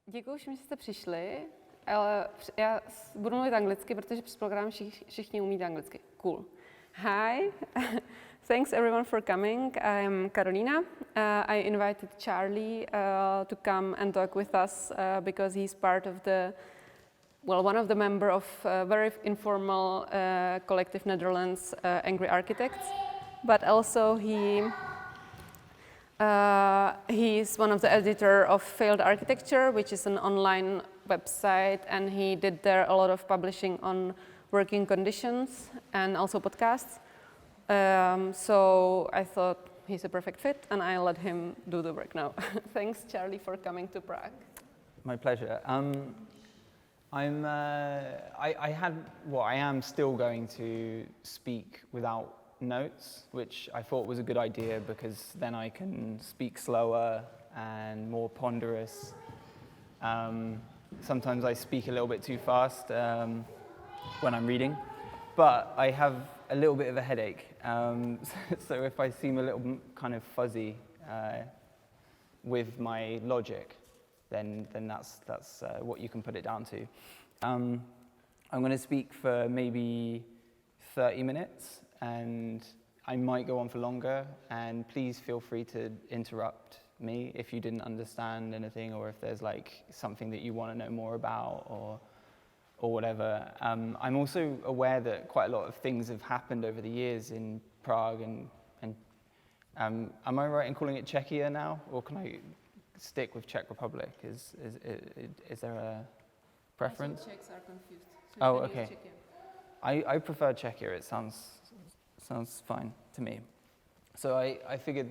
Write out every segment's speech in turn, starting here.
Děkuji všem, že jste přišli, ale já budu mluvit anglicky, protože přes program všichni umí anglicky. Cool. Hi, thanks everyone for coming. I'm Karolina. I invited Charlie to come and talk with us because he's part of one of the members of a very informal collective Netherlands Angry Architects, but also he's one of the editors of Failed Architecture, which is an online website, and he did there a lot of publishing on working conditions and also podcasts. So I thought he's a perfect fit, and I'll let him do the work now. Thanks, Charlie, for coming to Prague. My pleasure. I am still going to speak without notes, which I thought was a good idea because then I can speak slower and more ponderous. Sometimes I speak a little bit too fast when I'm reading, but I have a little bit of a headache. So if I seem a little kind of fuzzy with my logic, then that's what you can put it down to. I'm going to speak for maybe 30 minutes, and I might go on for longer, and please feel free to interrupt me if you didn't understand anything, or if there's like something that you want to know more about, or whatever. I'm also aware that quite a lot of things have happened over the years in Prague, and am I right in calling it Czechia now, or can I stick with Czech Republic? Is there a preference? Also, Czechs are confused. So oh, okay. I prefer Czechia. It sounds fine to me. So I figured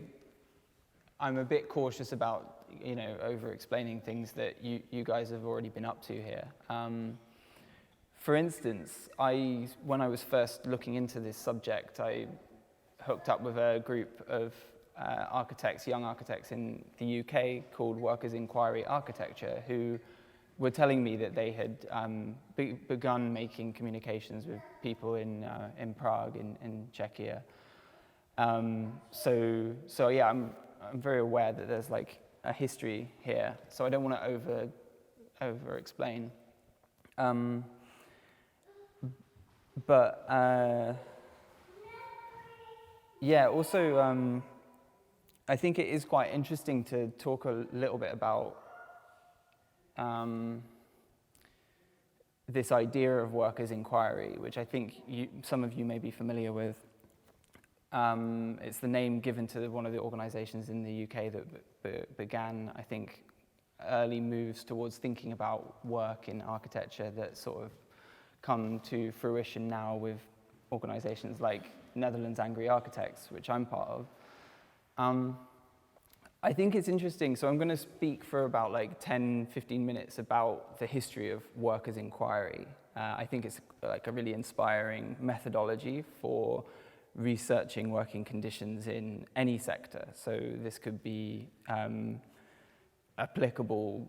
I'm a bit cautious about over-explaining things that you guys have already been up to here. For instance, when I was first looking into this subject, I hooked up with a group of young architects in the UK called Workers' Inquiry Architecture, who were telling me that they had begun making communications with people in Prague, in Czechia. So yeah, I'm very aware that there's like a history here, so I don't want to over-explain. Yeah, also I think it is quite interesting to talk a little bit about this idea of workers' inquiry, which I think some of you may be familiar with. It's the name given to one of the organizations in the UK that began, I think, early moves towards thinking about work in architecture that sort of come to fruition now with organizations like Netherlands Angry Architects, which I'm part of. I think it's interesting, so I'm going to speak for about like 10-15 minutes about the history of workers' inquiry. I think it's like a really inspiring methodology for researching working conditions in any sector. So this could be applicable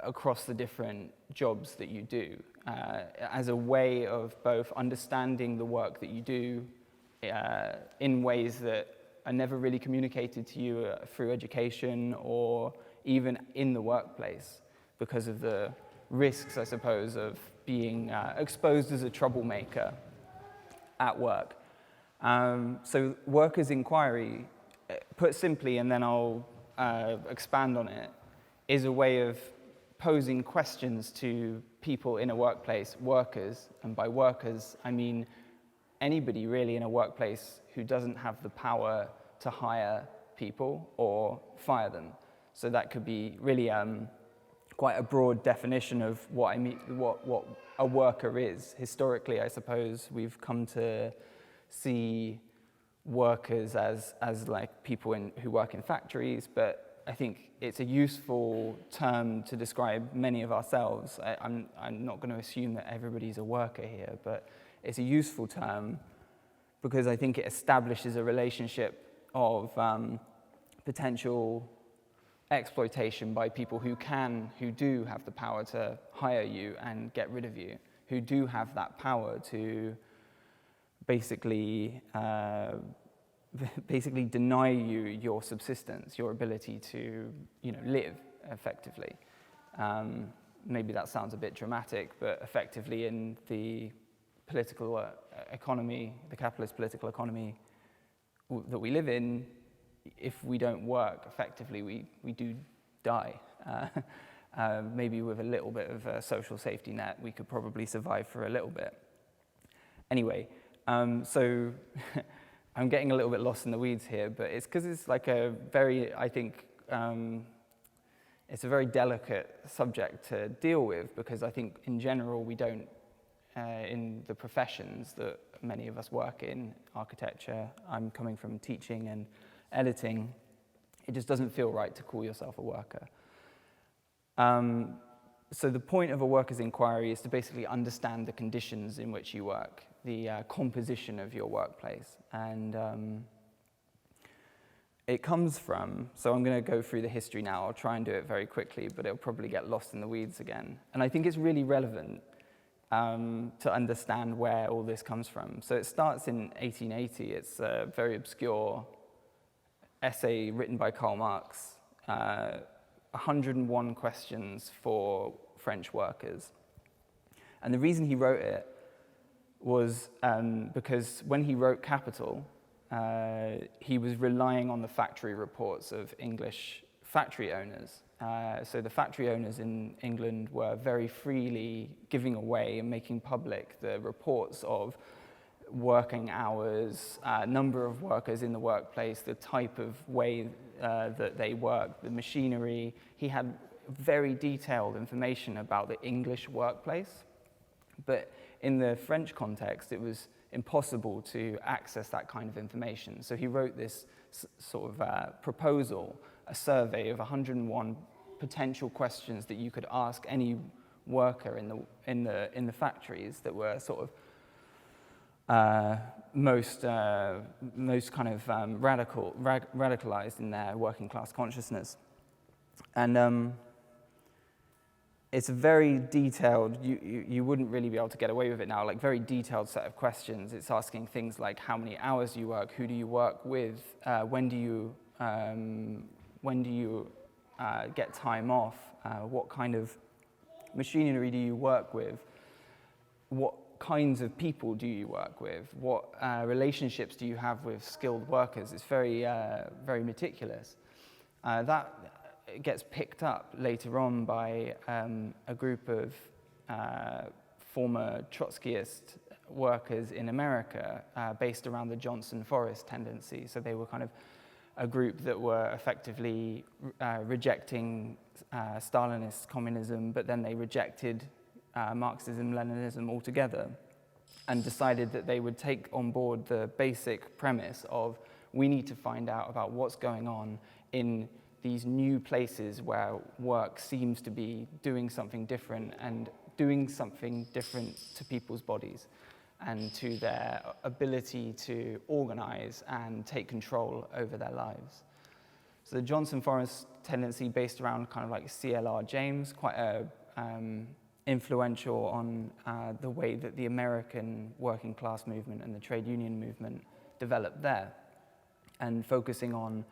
across the different jobs that you do, as a way of both understanding the work that you do in ways that are never really communicated to you through education or even in the workplace because of the risks, I suppose, of being exposed as a troublemaker at work. So workers' inquiry, put simply, and then I'll expand on it, is a way of posing questions to people in a workplace, workers, and by workers I mean anybody really in a workplace who doesn't have the power to hire people or fire them. So that could be really quite a broad definition of what I mean, what a worker is. Historically, I suppose we've come to see workers as like people who work in factories, but I think it's a useful term to describe many of ourselves. I'm not going to assume that everybody's a worker here, but it's a useful term because I think it establishes a relationship of potential exploitation by people who do have the power to hire you and get rid of you, who do have that power to basically deny you your subsistence, your ability to live effectively. Maybe that sounds a bit dramatic, but effectively in the political economy, the capitalist political economy that we live in, if we don't work effectively, we do die. Maybe with a little bit of a social safety net, we could probably survive for a little bit. Anyway, so I'm getting a little bit lost in the weeds here, but it's because it's like a very, I think, it's a very delicate subject to deal with, because I think in general we don't, in the professions that many of us work in, architecture, I'm coming from teaching and editing, it just doesn't feel right to call yourself a worker. So the point of a worker's inquiry is to basically understand the conditions in which you work, the composition of your workplace. And it comes from, so I'm going to go through the history now. I'll try and do it very quickly, but it'll probably get lost in the weeds again. And I think it's really relevant to understand where all this comes from. So it starts in 1880. It's a very obscure essay written by Karl Marx, 101 questions for French workers. And the reason he wrote it was because when he wrote Capital, he was relying on the factory reports of English factory owners. So the factory owners in England were very freely giving away and making public the reports of working hours, number of workers in the workplace, the type of way that they work, the machinery. He had very detailed information about the English workplace, but in the French context, it was impossible to access that kind of information. So he wrote this sort of proposal, a survey of 101 potential questions that you could ask any worker in the factories that were sort of most kind of radicalized in their working class consciousness. And it's a very detailed, you wouldn't really be able to get away with it now, like very detailed set of questions. It's asking things like how many hours you work, who do you work with, when do you get time off, what kind of machinery do you work with, what kinds of people do you work with, what relationships do you have with skilled workers. It's very, very meticulous. That gets picked up later on by a group of former Trotskyist workers in America based around the Johnson Forest tendency. So they were kind of a group that were effectively rejecting Stalinist communism, but then they rejected Marxism, Leninism altogether, and decided that they would take on board the basic premise of we need to find out about what's going on in these new places where work seems to be doing something different and doing something different to people's bodies and to their ability to organize and take control over their lives. So the Johnson Forest tendency, based around kind of like C.L.R. James, quite influential on the way that the American working class movement and the trade union movement developed there, and focusing on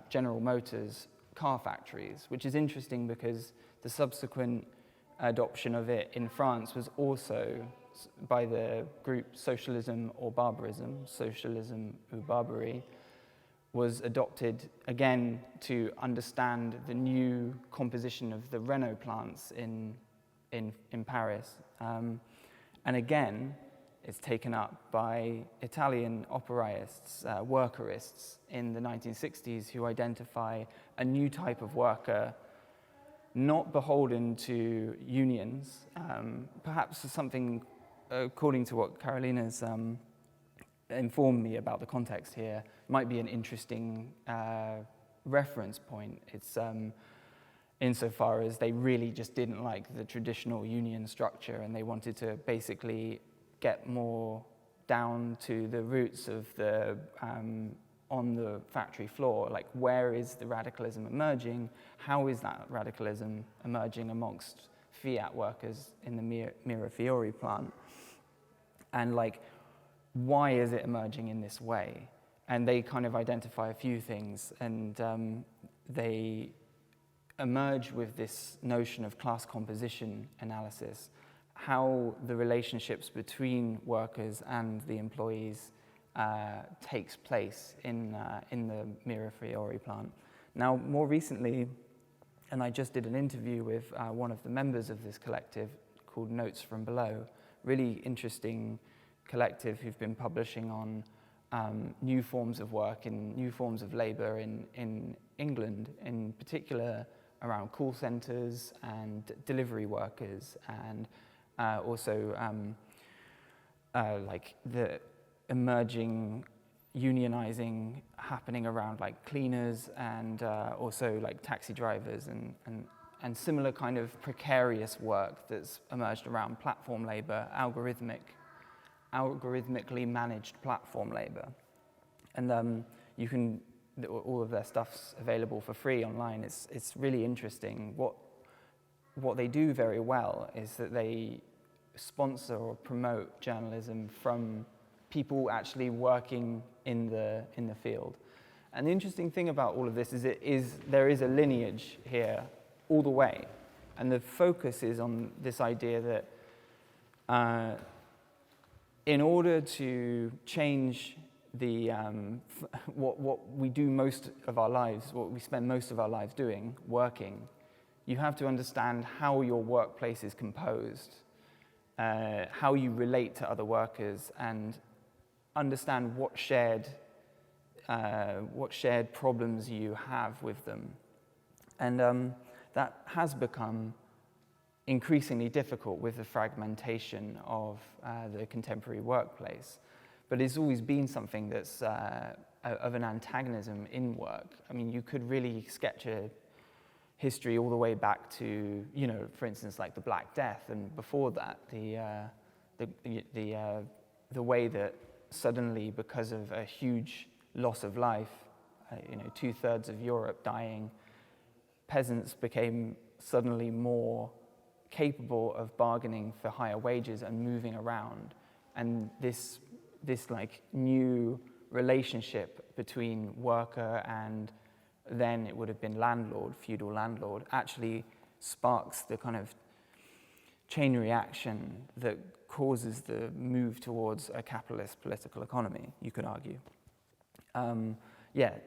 General Motors car factories, which is interesting because the subsequent adoption of it in France was also by the group Socialism or Barbarism, Socialism ou Barbarie, was adopted again to understand the new composition of the Renault plants in Paris. And again, it's taken up by Italian operaists, workerists in the 1960s who identify a new type of worker, not beholden to unions, perhaps something, according to what Carolina's informed me about the context here, might be an interesting reference point. It's insofar as they really just didn't like the traditional union structure and they wanted to basically get more down to the roots of the on the factory floor, like where is the radicalism emerging? How is that radicalism emerging amongst Fiat workers in the Mirafiori plant? And like, why is it emerging in this way? And they kind of identify a few things, and they emerge with this notion of class composition analysis, how the relationships between workers and the employees takes place in the Mirafiori plant. Now, more recently, and I just did an interview with one of the members of this collective called Notes from Below, really interesting collective who've been publishing on new forms of work and new forms of labor in England, in particular around call centers and delivery workers, and also like the emerging unionizing happening around like cleaners and also like taxi drivers and similar kind of precarious work that's emerged around platform labor, algorithmically managed platform labor. And you can, all of their stuff's available for free online. It's really interesting. What they do very well is that they sponsor or promote journalism from people actually working in the field. And the interesting thing about all of this is there is a lineage here all the way. And the focus is on this idea that in order to change the what we do most of our lives, what we spend most of our lives doing, working, you have to understand how your workplace is composed, how you relate to other workers, and understand what shared problems you have with them. And that has become increasingly difficult with the fragmentation of the contemporary workplace. But it's always been something that's of an antagonism in work. I mean, you could really sketch a history all the way back to, you know, for instance, like the Black Death, and before that, the way that suddenly, because of a huge loss of life, 2/3 of Europe dying, peasants became suddenly more capable of bargaining for higher wages and moving around. And this like new relationship between worker and then it would have been landlord, feudal landlord, actually sparks the kind of chain reaction that causes the move towards a capitalist political economy, you could argue.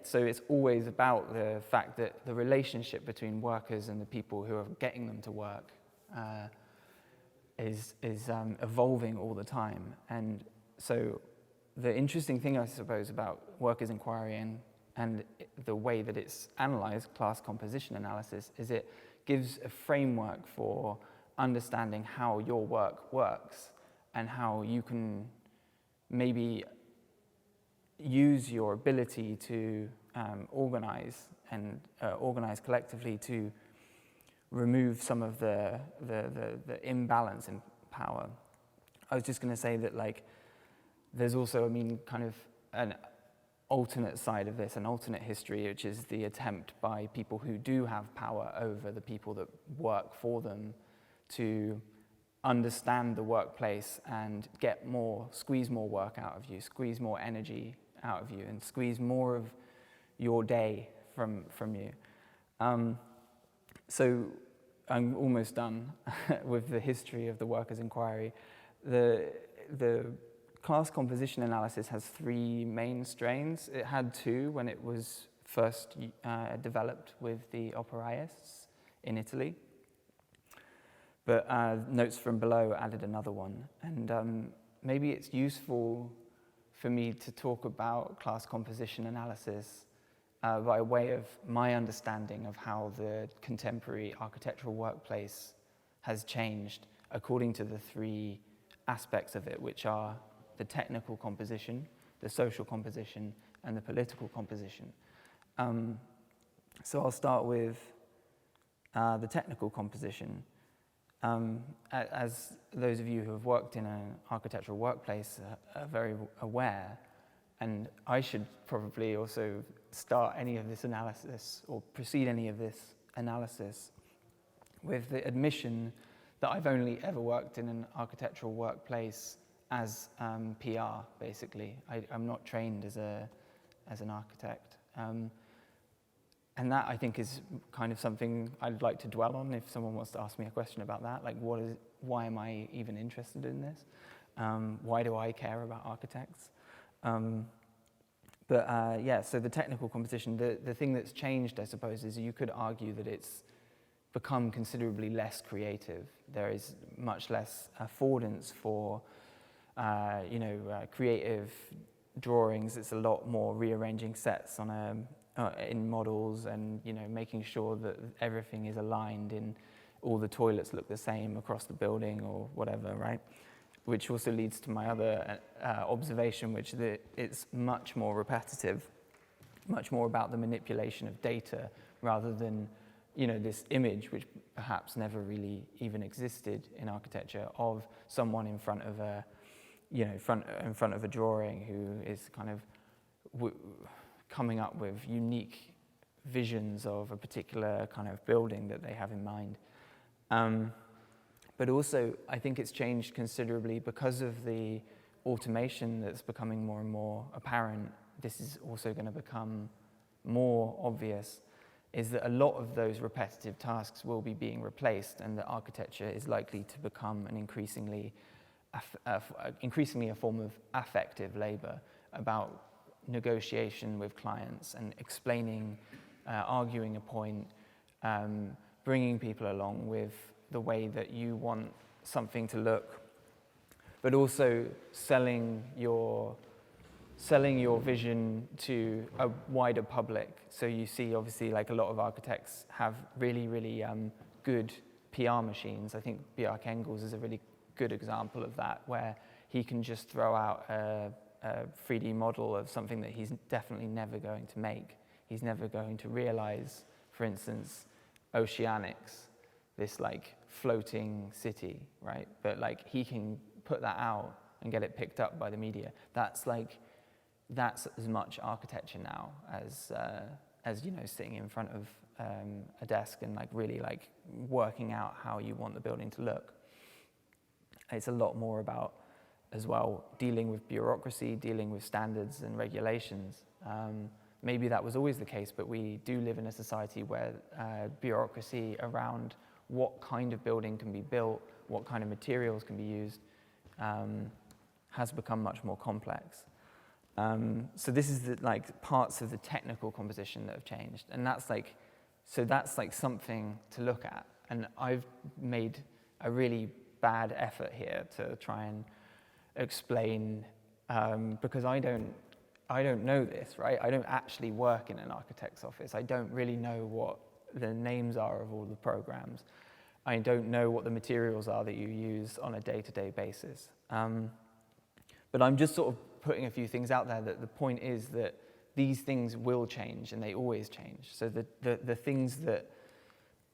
So it's always about the fact that the relationship between workers and the people who are getting them to work is evolving all the time. And so the interesting thing, I suppose, about workers' inquiry and the way that it's analyzed, class composition analysis, is it gives a framework for understanding how your work works and how you can maybe use your ability to organize and organize collectively to remove some of the imbalance in power. I was just going to say that, like, there's also, kind of an alternate side of this, an alternate history, which is the attempt by people who do have power over the people that work for them to understand the workplace and squeeze more work out of you, squeeze more energy out of you, and squeeze more of your day from you. So I'm almost done with the history of the workers' inquiry. The class composition analysis has three main strains. It had two when it was first developed with the operaists in Italy. But Notes from Below added another one. And maybe it's useful for me to talk about class composition analysis by way of my understanding of how the contemporary architectural workplace has changed according to the three aspects of it, which are the technical composition, the social composition, and the political composition. So I'll start with the technical composition. As those of you who have worked in an architectural workplace are very aware, and I should probably also start any of this analysis or precede any of this analysis with the admission that I've only ever worked in an architectural workplace as PR, basically. I'm not trained as an architect. and that I think is kind of something I'd like to dwell on if someone wants to ask me a question about that, like why am I even interested in this? Why do I care about architects? Yeah, so the technical composition, the thing that's changed, I suppose, is you could argue that it's become considerably less creative. There is much less affordance for, creative drawings. It's a lot more rearranging sets on in models, and making sure that everything is aligned in all the toilets look the same across the building or whatever, right? Which also leads to my other observation, which is it's much more repetitive, much more about the manipulation of data rather than this image, which perhaps never really even existed in architecture, of someone in front of a in front of a drawing who is kind of coming up with unique visions of a particular kind of building that they have in mind. But also, I think it's changed considerably because of the automation that's becoming more and more apparent. This is also going to become more obvious, is that a lot of those repetitive tasks will be being replaced, and that architecture is likely to become an increasingly a form of affective labor about negotiation with clients and explaining, arguing a point, bringing people along with the way that you want something to look, but also selling your vision to a wider public. So you see, obviously, like a lot of architects have really, really good PR machines. I think Bjarke Engels is a really good example of that, where he can just throw out a 3D model of something that he's definitely never going to make. He's never going to realize, for instance, Oceanics, this like floating city, right? But like he can put that out and get it picked up by the media. That's as much architecture now as sitting in front of a desk and like really like working out how you want the building to look. It's a lot more about, as well, dealing with bureaucracy, dealing with standards and regulations. Maybe that was always the case, but we do live in a society where bureaucracy around what kind of building can be built, what kind of materials can be used, has become much more complex. So this is the like parts of the technical composition that have changed, and that's like something to look at. And I've made a really bad effort here to try and explain, because I don't know this, right? I don't actually work in an architect's office. I don't really know what the names are of all the programs. I don't know what the materials are that you use on a day-to-day basis. But I'm just sort of putting a few things out there, that the point is that these things will change, and they always change. So the things that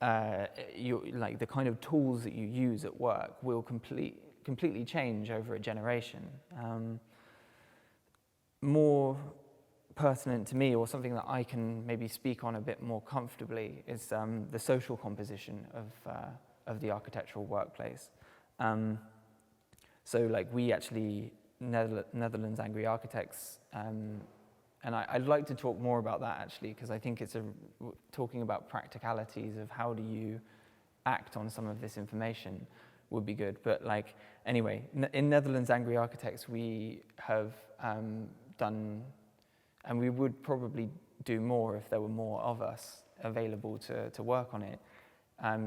like the kind of tools that you use at work will completely change over a generation. More pertinent to me, or something that I can maybe speak on a bit more comfortably, is the social composition of the architectural workplace. So like we actually, Netherlands Angry Architects, and I'd like to talk more about that actually, because I think it's talking about practicalities of how do you act on some of this information would be good. But like, anyway, in Netherlands Angry Architects, we have done, and we would probably do more if there were more of us available to work on it,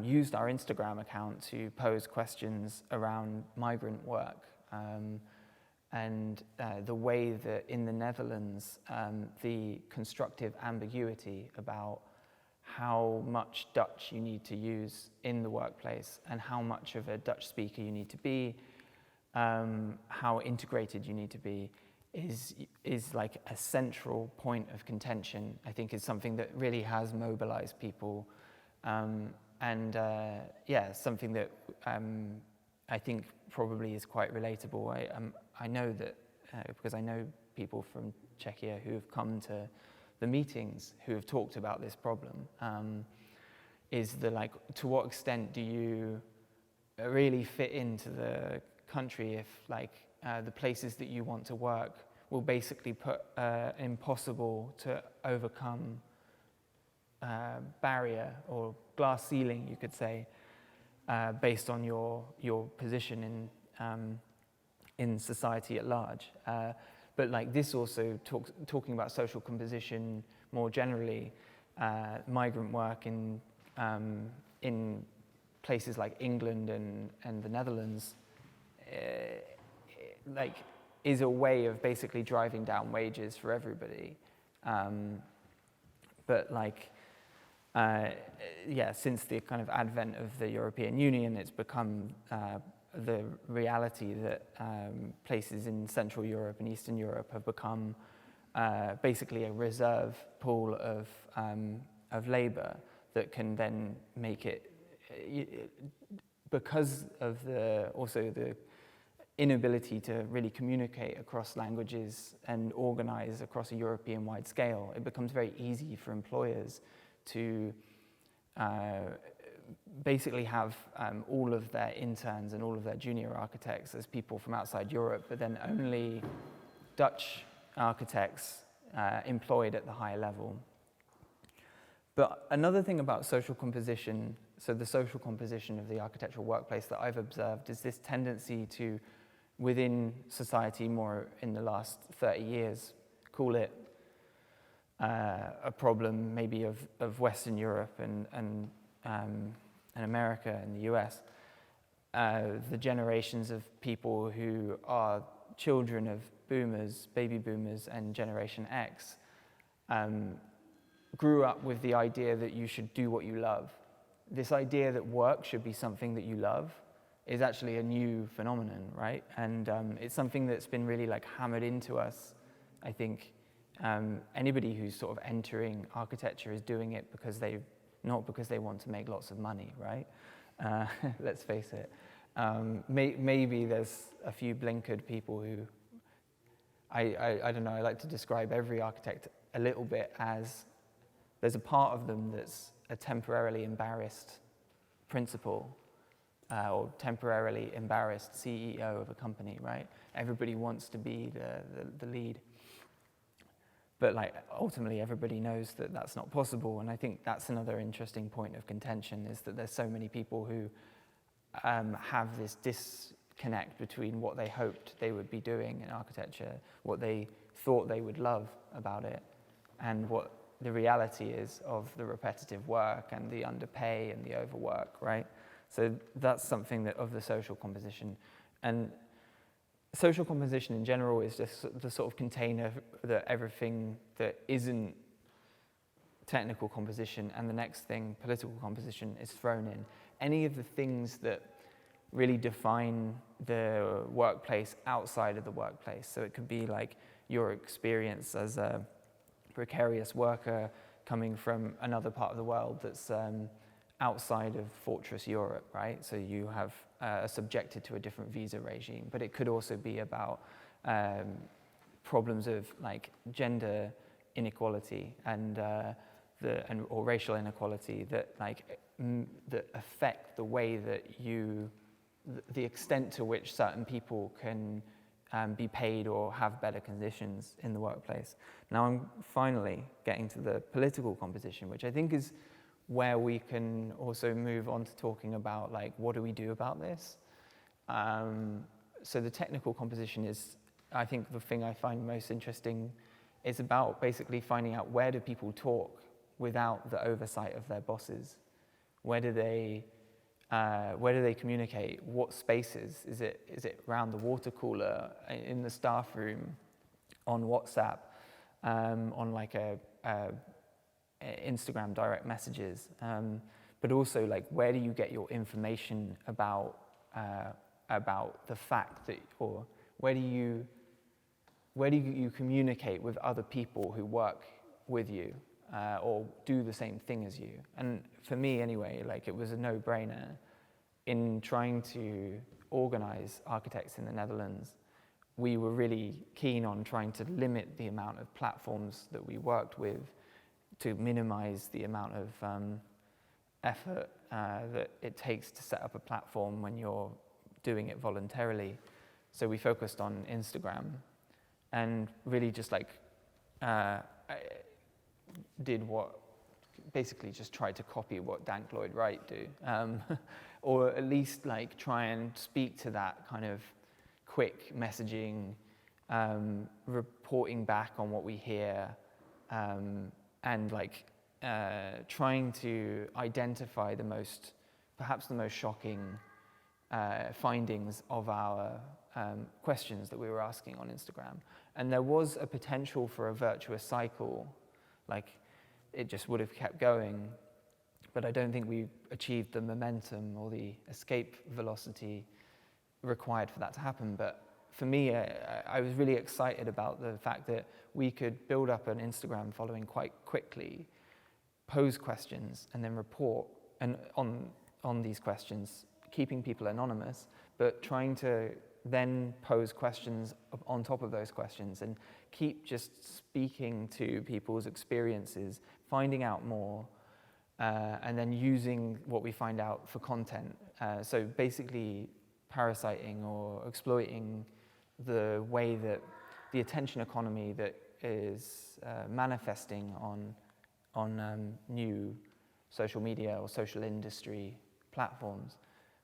used our Instagram account to pose questions around migrant work, and the way that in the Netherlands, the constructive ambiguity about how much Dutch you need to use in the workplace and how much of a Dutch speaker you need to be, how integrated you need to be, is like a central point of contention. I think is something that really has mobilized people, something that I think probably is quite relatable. I know that because I know people from Czechia who have come to the meetings who have talked about this problem, is the like, to what extent do you really fit into the country if like the places that you want to work will basically put impossible to overcome barrier or glass ceiling, you could say, based on your position in society at large. But like this also talking about social composition more generally, migrant work in places like England and the Netherlands, like is a way of basically driving down wages for everybody. But like, since the kind of advent of the European Union, it's become the reality that places in Central Europe and Eastern Europe have become basically a reserve pool of labor that can then make it, because of also the inability to really communicate across languages and organize across a European-wide scale, it becomes very easy for employers to basically have all of their interns and all of their junior architects as people from outside Europe, but then only Dutch architects employed at the higher level. But another thing about social composition, so the social composition of the architectural workplace that I've observed is this tendency to, within society more in the last 30 years, call it a problem maybe of Western Europe and America and the US. The generations of people who are children of boomers, baby boomers and Generation X grew up with the idea that you should do what you love. This idea that work should be something that you love is actually a new phenomenon, right? And it's something that's been really like hammered into us. I think anybody who's sort of entering architecture is doing it not because they want to make lots of money, right? Let's face it. Maybe there's a few blinkered people who, I don't know, I like to describe every architect a little bit as there's a part of them that's a temporarily embarrassed principal or temporarily embarrassed CEO of a company, right? Everybody wants to be the lead. But like ultimately everybody knows that that's not possible, and I think that's another interesting point of contention, is that there's so many people who have this disconnect between what they hoped they would be doing in architecture, what they thought they would love about it, and what the reality is of the repetitive work and the underpay and the overwork, right? So that's something that of the social composition. And social composition in general is just the sort of container that everything that isn't technical composition and the next thing, political composition, is thrown in. Any of the things that really define the workplace outside of the workplace. So it could be like your experience as a precarious worker coming from another part of the world that's outside of Fortress Europe, right? So you have subjected to a different visa regime, but it could also be about problems of like gender inequality and or racial inequality that that affect the way that the extent to which certain people can be paid or have better conditions in the workplace. Now I'm finally getting to the political composition, which I think is where we can also move on to talking about like, what do we do about this? So the technical composition is, I think the thing I find most interesting is about basically finding out where do people talk without the oversight of their bosses? Where do they communicate? What spaces? Is it around the water cooler, in the staff room, on WhatsApp, on like a Instagram direct messages? But also like, where do you get your information about the fact that, or where do you communicate with other people who work with you or do the same thing as you? And for me anyway, like it was a no-brainer in trying to organize architects in the Netherlands. We were really keen on trying to limit the amount of platforms that we worked with to minimize the amount of effort that it takes to set up a platform when you're doing it voluntarily. So we focused on Instagram and really just like did what basically just tried to copy what Dank Lloyd Wright do, or at least like try and speak to that kind of quick messaging, reporting back on what we hear, and like trying to identify perhaps the most shocking findings of our questions that we were asking on Instagram. And there was a potential for a virtuous cycle, like it just would have kept going, but I don't think we achieved the momentum or the escape velocity required for that to happen. But for me, I was really excited about the fact that we could build up an Instagram following quite quickly, pose questions, and then report and on these questions, keeping people anonymous, but trying to then pose questions on top of those questions and keep just speaking to people's experiences, finding out more, and then using what we find out for content. So basically parasiting or exploiting the way that the attention economy that is manifesting on new social media or social industry platforms,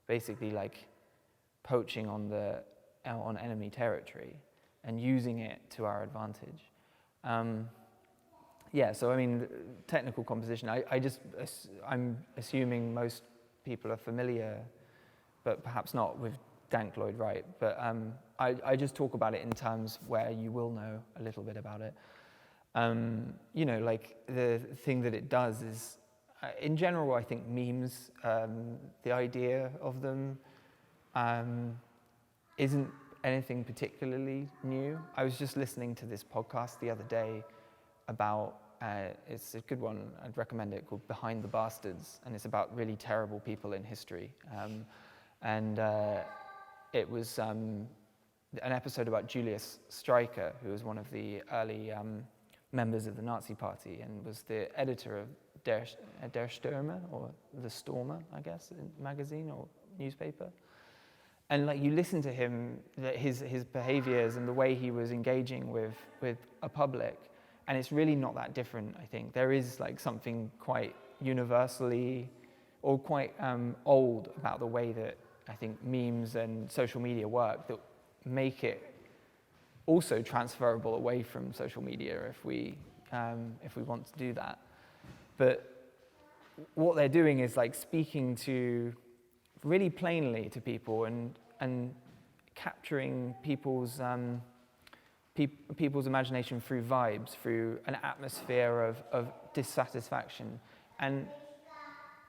basically like poaching on enemy territory and using it to our advantage. So I mean, technical composition, I'm assuming most people are familiar, but perhaps not, with Dank Lloyd Wright. But I just talk about it in terms where you will know a little bit about it. Like the thing that it does is, in general, I think memes, the idea of them isn't anything particularly new. I was just listening to this podcast the other day about, it's a good one, I'd recommend it, called Behind the Bastards, and it's about really terrible people in history. It was an episode about Julius Streicher, who was one of the early members of the Nazi Party and was the editor of Der Stürmer, or The Stormer, I guess, magazine or newspaper. And like you listen to him, his behaviors and the way he was engaging with a public, and it's really not that different, I think. There is like something quite universally or quite old about the way that I think memes and social media work that make it also transferable away from social media if we want to do that. But what they're doing is like speaking to really plainly to people and capturing people's imagination through vibes, through an atmosphere of dissatisfaction, and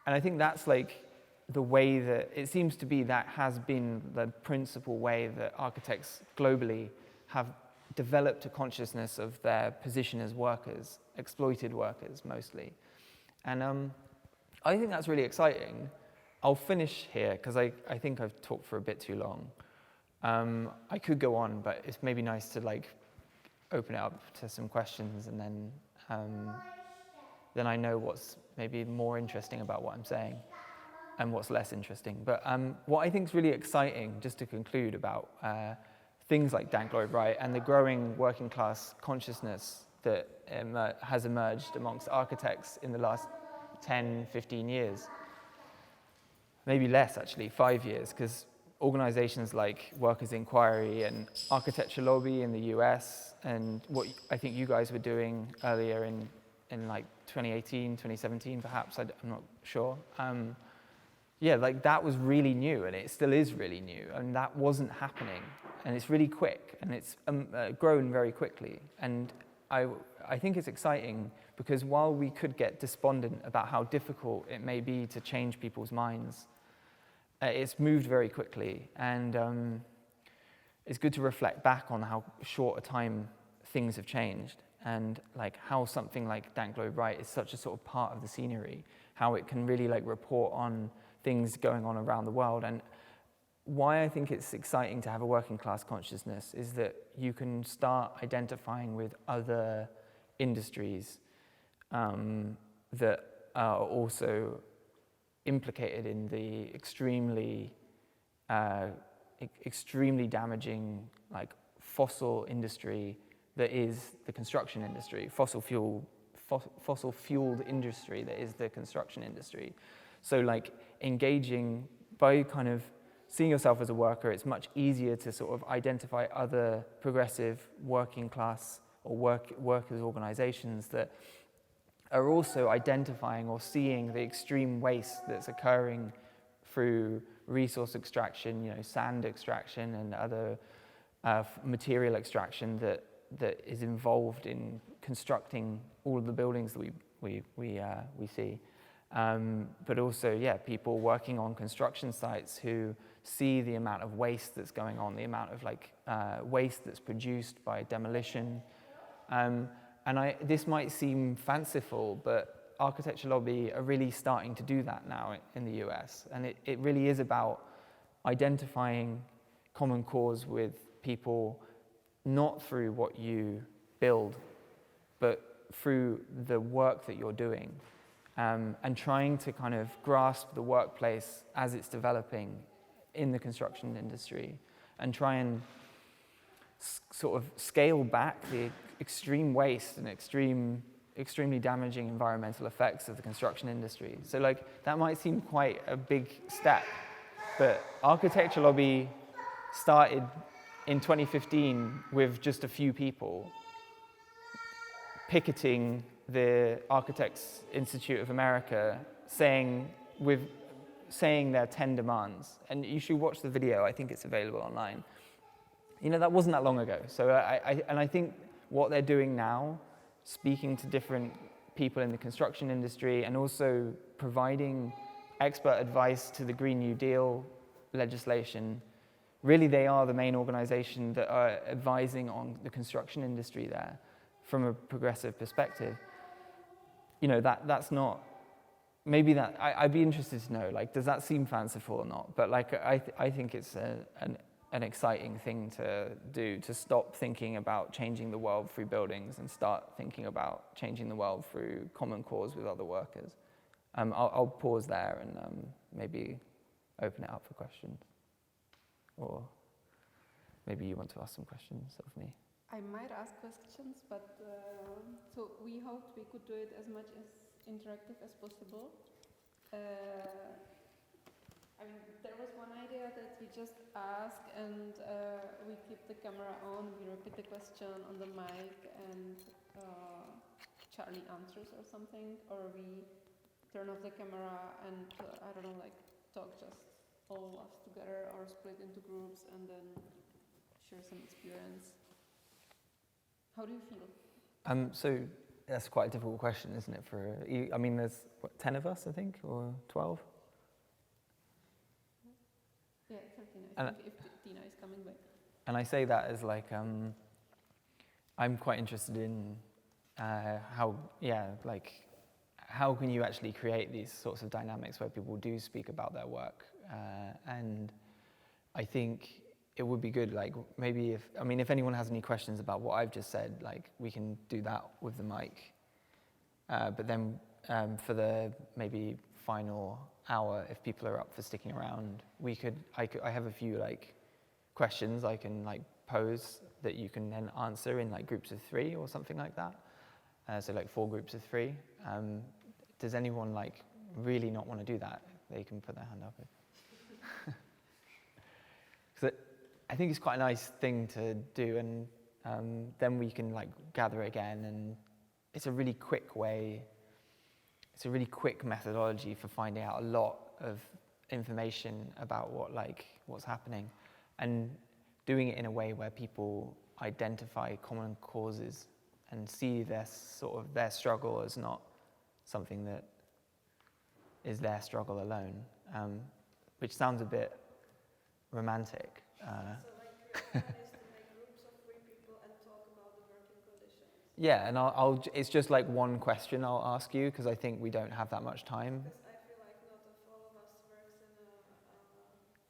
I think that's like the way that it seems to be that has been the principal way that architects globally have developed a consciousness of their position as workers, exploited workers mostly. And I think that's really exciting. I'll finish here because I think I've talked for a bit too long. I could go on, but it's maybe nice to like open it up to some questions, and then I know what's maybe more interesting about what I'm saying and what's less interesting. But what I think is really exciting, just to conclude, about things like Dank Lloyd Wright and the growing working class consciousness that has emerged amongst architects in the last 10, 15 years. Maybe less, actually, 5 years, because organizations like Workers' Inquiry and Architecture Lobby in the US, and what I think you guys were doing earlier in like 2018, 2017, perhaps, I'm not sure. Like that was really new, and it still is really new, and that wasn't happening. And it's really quick, and it's grown very quickly. And I think it's exciting because while we could get despondent about how difficult it may be to change people's minds, it's moved very quickly. And it's good to reflect back on how short a time things have changed, and like how something like Dank Lloyd Wright is such a sort of part of the scenery, how it can really like report on things going on around the world. And why I think it's exciting to have a working class consciousness is that you can start identifying with other industries that are also implicated in the extremely damaging like fossil industry that is the construction industry, fossil fuel fossil-fueled industry that is the construction industry. So like engaging by kind of seeing yourself as a worker, it's much easier to sort of identify other progressive working class or workers' organizations that are also identifying or seeing the extreme waste that's occurring through resource extraction, sand extraction and other material extraction that is involved in constructing all of the buildings that we see. But also, people working on construction sites who see the amount of waste that's going on, the amount of waste that's produced by demolition. This might seem fanciful, but architecture lobby are really starting to do that now in the US. And it really is about identifying common cause with people, not through what you build, but through the work that you're doing. And trying to kind of grasp the workplace as it's developing in the construction industry and try and sort of scale back the extreme waste and extremely damaging environmental effects of the construction industry. So that might seem quite a big step, but Architecture Lobby started in 2015 with just a few people picketing the Architects Institute of America saying their 10 demands. And you should watch the video, I think it's available online. That wasn't that long ago. So I think what they're doing now, speaking to different people in the construction industry and also providing expert advice to the Green New Deal legislation, really they are the main organization that are advising on the construction industry there from a progressive perspective. That's not, maybe that, I'd be interested to know, does that seem fanciful or not? But I think it's an exciting thing to do, to stop thinking about changing the world through buildings and start thinking about changing the world through common cause with other workers. I'll pause there and maybe open it up for questions. Or maybe you want to ask some questions of me. I might ask questions, but so we hoped we could do it as much as interactive as possible. There was one idea that we just ask and we keep the camera on, we repeat the question on the mic and Charlie answers or something, or we turn off the camera and talk just all of us together or split into groups and then share some experience. How do you feel? So that's quite a difficult question, isn't it? There's 10 of us, I think, or 12? Yeah, 13, I think, if Tina is coming back. And I say that as I'm quite interested in how can you actually create these sorts of dynamics where people do speak about their work. And I think it would be good, maybe if anyone has any questions about what I've just said, we can do that with the mic. But then for the maybe final hour, if people are up for sticking around, I have a few questions I can pose that you can then answer in groups of 3 or something like that. So 4 groups of 3. Does anyone really not want to do that? They can put their hand up. I think it's quite a nice thing to do, and then we can gather again, and it's a really quick way. It's a really quick methodology for finding out a lot of information about what's happening, and doing it in a way where people identify common causes and see their struggle as not something that is their struggle alone, which sounds a bit romantic. So your plan is to make groups of 3 people and talk about the working conditions? Yeah, and it's just one question I'll ask you, because I think we don't have that much time. Because I feel like not all of us works in an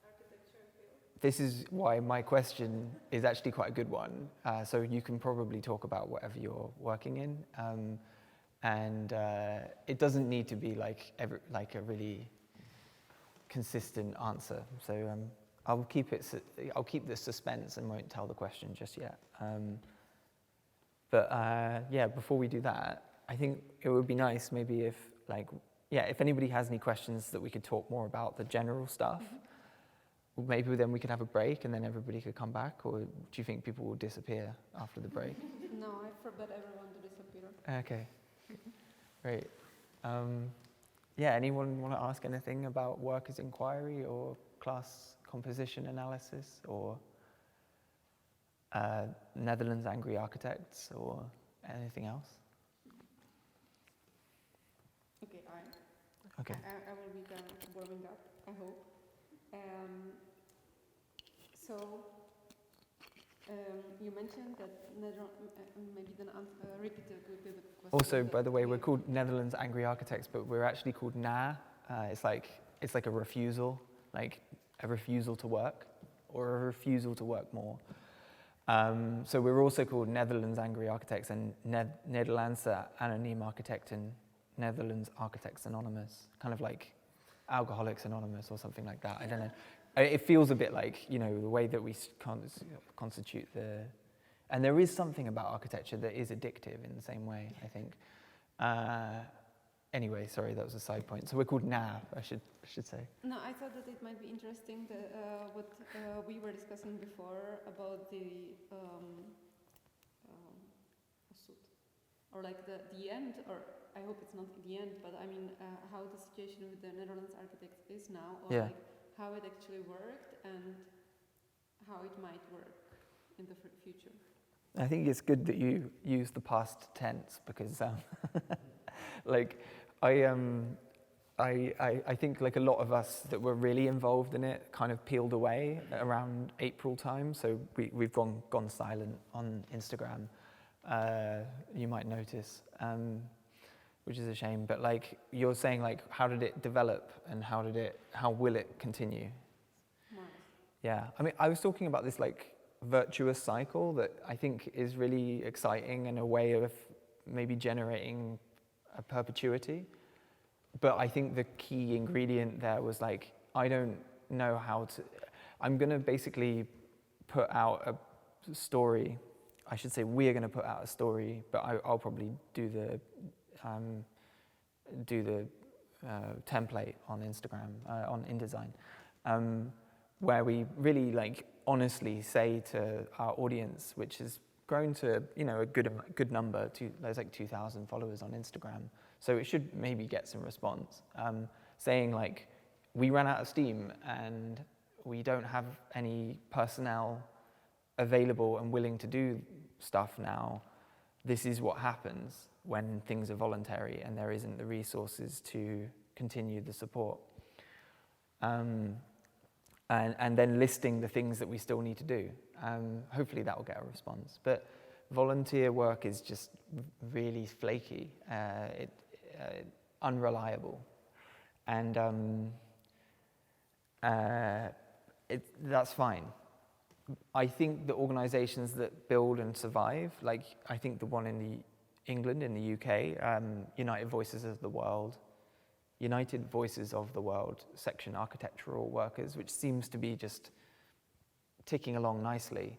architecture field. This is why my question is actually quite a good one. So you can probably talk about whatever you're working in. And it doesn't need to be a really consistent answer. So I'll keep the suspense and won't tell the question just yet. But before we do that, I think it would be nice maybe if, like, if anybody has any questions that we could talk more about the general stuff, maybe then we could have a break and then everybody could come back, or do you think people will disappear after the break? No, I forbid everyone to disappear. Okay, great. Anyone want to ask anything about workers' inquiry or class composition analysis or Netherlands Angry Architects or anything else? Okay, Okay. I will be kind of warming up, I hope. You mentioned that maybe then repeat the question. Also, by the way, we're called Netherlands Angry Architects, but we're actually called NA. It's like a refusal, like a refusal to work, or a refusal to work more. So we're also called Netherlands Angry Architects and Nederlandse Anonieme Architecten, Netherlands Architects Anonymous, kind of like Alcoholics Anonymous or something like that. I don't know. It feels a bit like, the way that we constitute the... And there is something about architecture that is addictive in the same way, I think. Anyway, sorry, that was a side point. So we're called NAV, I should say. No, I thought that it might be interesting what we were discussing before about the or like the end, or I hope it's not the end, but I mean how the situation with the Netherlands architects is now, or like how it actually worked and how it might work in the future. I think it's good that you use the past tense because, like, I think like a lot of us that were really involved in it kind of peeled away around April time. So we've gone silent on Instagram. You might notice, which is a shame. But like you're saying, like how did it develop and how will it continue? Nice. Yeah, I mean, I was talking about this like virtuous cycle that I think is really exciting and a way of maybe generating a perpetuity. But I think the key ingredient there was like, I don't know how to, I'm gonna basically put out a story. I should say we're gonna put out a story, but I'll probably do the template on Instagram, on InDesign, where we really like honestly say to our audience, which has grown to a good number. There's like 2,000 followers on Instagram, so it should maybe get some response. Saying like, we ran out of steam and we don't have any personnel available and willing to do stuff now. This is what happens when things are voluntary and there isn't the resources to continue the support. And then listing the things that we still need to do. Hopefully that will get a response. But volunteer work is just really flaky, unreliable. And that's fine. I think the organizations that build and survive, like I think the one in England, in the UK, United Voices of the World section architectural workers, which seems to be just ticking along nicely,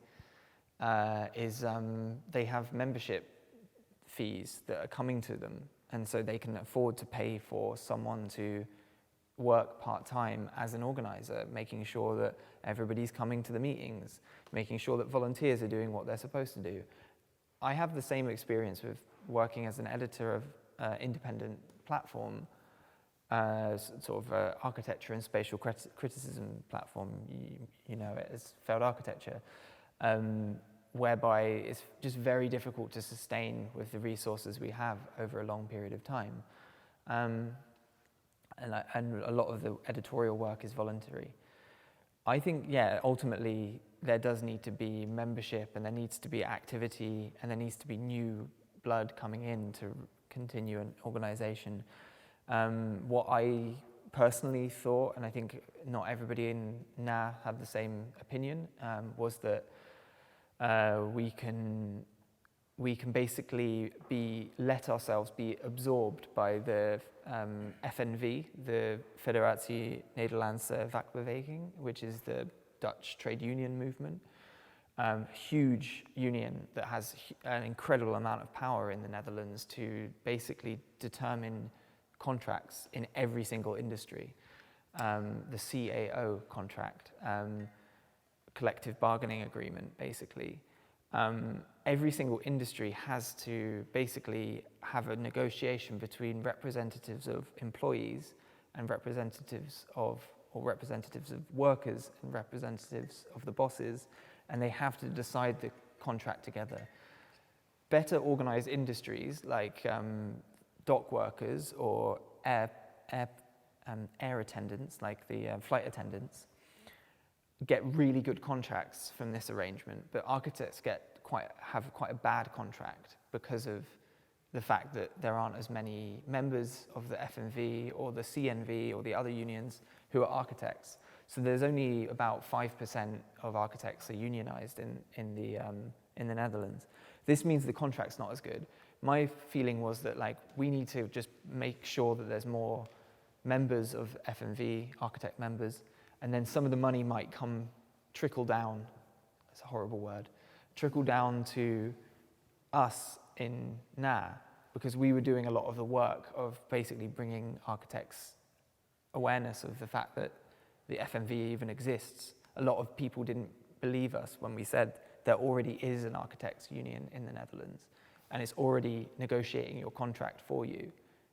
they have membership fees that are coming to them, and so they can afford to pay for someone to work part-time as an organizer, making sure that everybody's coming to the meetings, making sure that volunteers are doing what they're supposed to do. I have the same experience with working as an editor of independent platform, sort of architecture and spatial criticism platform, you know it as Failed Architecture, whereby it's just very difficult to sustain with the resources we have over a long period of time. And a lot of the editorial work is voluntary. I think, yeah, ultimately there does need to be membership and there needs to be activity and there needs to be new blood coming in to continue an organization. What I personally thought, and I think not everybody in NA had the same opinion, was that we can basically let ourselves be absorbed by the FNV, the Federatie Nederlandse Vakbeweging, which is the Dutch trade union movement, huge union that has an incredible amount of power in the Netherlands to basically determine contracts in every single industry. The CAO contract, collective bargaining agreement, basically. Every single industry has to basically have a negotiation between representatives of employees and representatives of workers and representatives of the bosses, and they have to decide the contract together. Better organized industries like dock workers or air attendants, like the flight attendants, get really good contracts from this arrangement, but architects have quite a bad contract because of the fact that there aren't as many members of the FNV or the CNV or the other unions who are architects. So there's only about 5% of architects are unionized in the Netherlands. This means the contract's not as good. My feeling was that we need to just make sure that there's more members of FNV, architect members, and then some of the money might trickle down, that's a horrible word, trickle down to us in NA, because we were doing a lot of the work of basically bringing architects awareness of the fact that the FNV even exists. A lot of people didn't believe us when we said there already is an architects union in the Netherlands, and it's already negotiating your contract for you,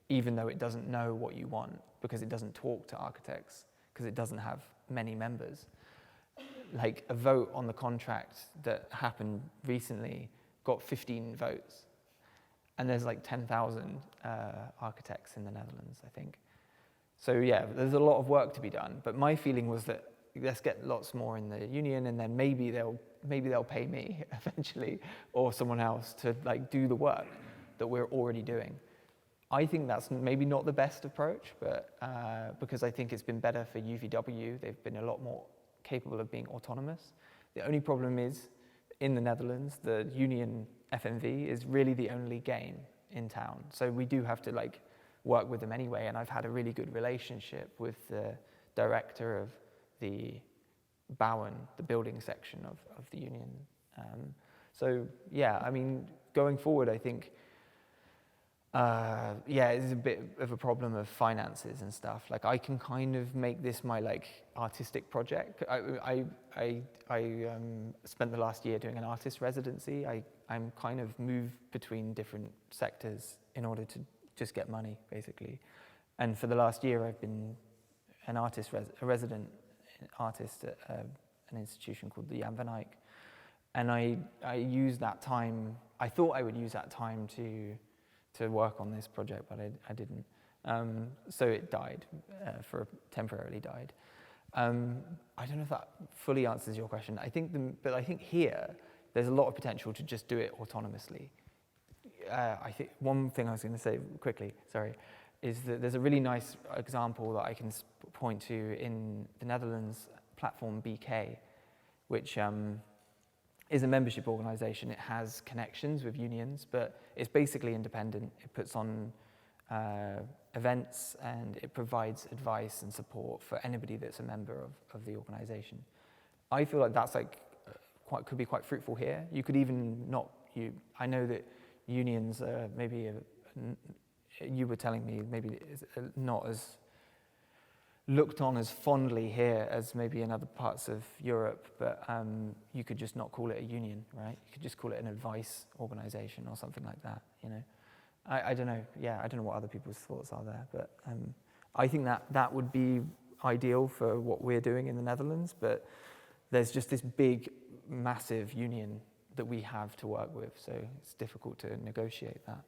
even though it doesn't know what you want, because it doesn't talk to architects, because it doesn't have many members. Like a vote on the contract that happened recently got 15 votes. And there's 10,000 architects in the Netherlands, I think. So yeah, there's a lot of work to be done. But my feeling was that let's get lots more in the union, and then maybe they'll pay me eventually, or someone else to do the work that we're already doing. I think that's maybe not the best approach, but because I think it's been better for UVW. They've been a lot more capable of being autonomous. The only problem is, in the Netherlands, the union FNV is really the only game in town. So we do have to work with them anyway, and I've had a really good relationship with the director of the Bouwen, the building section of the union. So yeah, I mean, going forward, I think it's a bit of a problem of finances and stuff. I can kind of make this my artistic project. I spent the last year doing an artist residency. I'm kind of moved between different sectors in order to just get money, basically. And for the last year, I've been an artist, a resident artist at an institution called the Jan van Eyck. And I used that time. I thought I would use that time to work on this project, but I didn't. So it died, temporarily died. I don't know if that fully answers your question. But I think here, there's a lot of potential to just do it autonomously. I think one thing I was going to say quickly, is that there's a really nice example that I can point to in the Netherlands platform BK, which is a membership organization. It has connections with unions, but it's basically independent. It puts on events, and it provides advice and support for anybody that's a member of the organization. I feel like that's could be quite fruitful here. You could even I know that unions maybe you were telling me maybe it's not as looked on as fondly here as maybe in other parts of Europe, but you could just not call it a union, right? You could just call it an advice organization or something like that, I don't know. Yeah, I don't know what other people's thoughts are there, but I think that would be ideal for what we're doing in the Netherlands, but there's just this big, massive union that we have to work with, so it's difficult to negotiate that.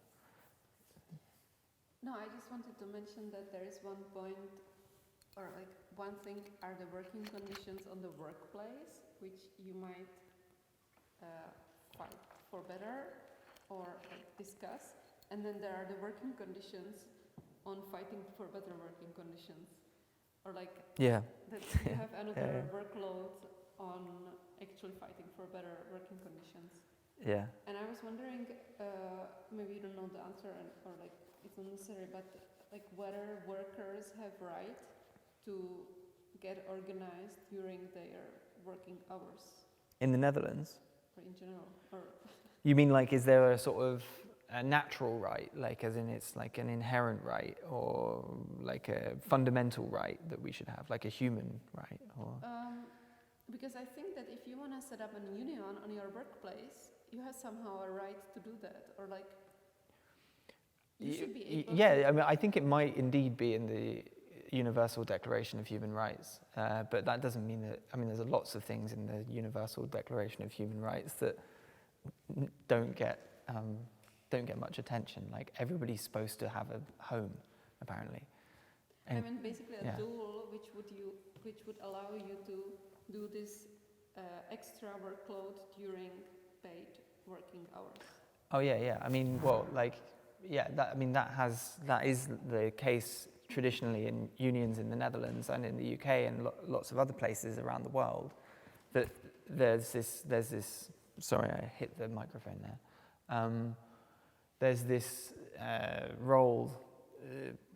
No, I just wanted to mention that there is one point, or one thing, are the working conditions on the workplace, which you might fight for better or discuss, and then there are the working conditions on fighting for better working conditions, or that you have another workload on actually fighting for better working conditions. Yeah. And I was wondering, maybe you don't know the answer, or it's not necessary, but whether workers have right to get organized during their working hours. In the Netherlands? or in general? Or You mean like, is there a sort of a natural right, like as in it's like an inherent right, or like a fundamental right that we should have, like a human right? Or because I think that if you want to set up a union on your workplace, you have somehow a right to do that, or like you should be able yeah, to. I mean, I think it might indeed be in the Universal Declaration of Human Rights, but that doesn't mean that, I mean, there's lots of things in the Universal Declaration of Human Rights that don't get much attention. Like, everybody's supposed to have a home, apparently. And, I mean, basically a yeah. tool which would allow you to do this extra workload during paid working hours. Oh yeah. I mean, well, like, yeah. That is the case traditionally in unions in the Netherlands and in the UK and lots of other places around the world. That there's this. Sorry, I hit the microphone there. There's this role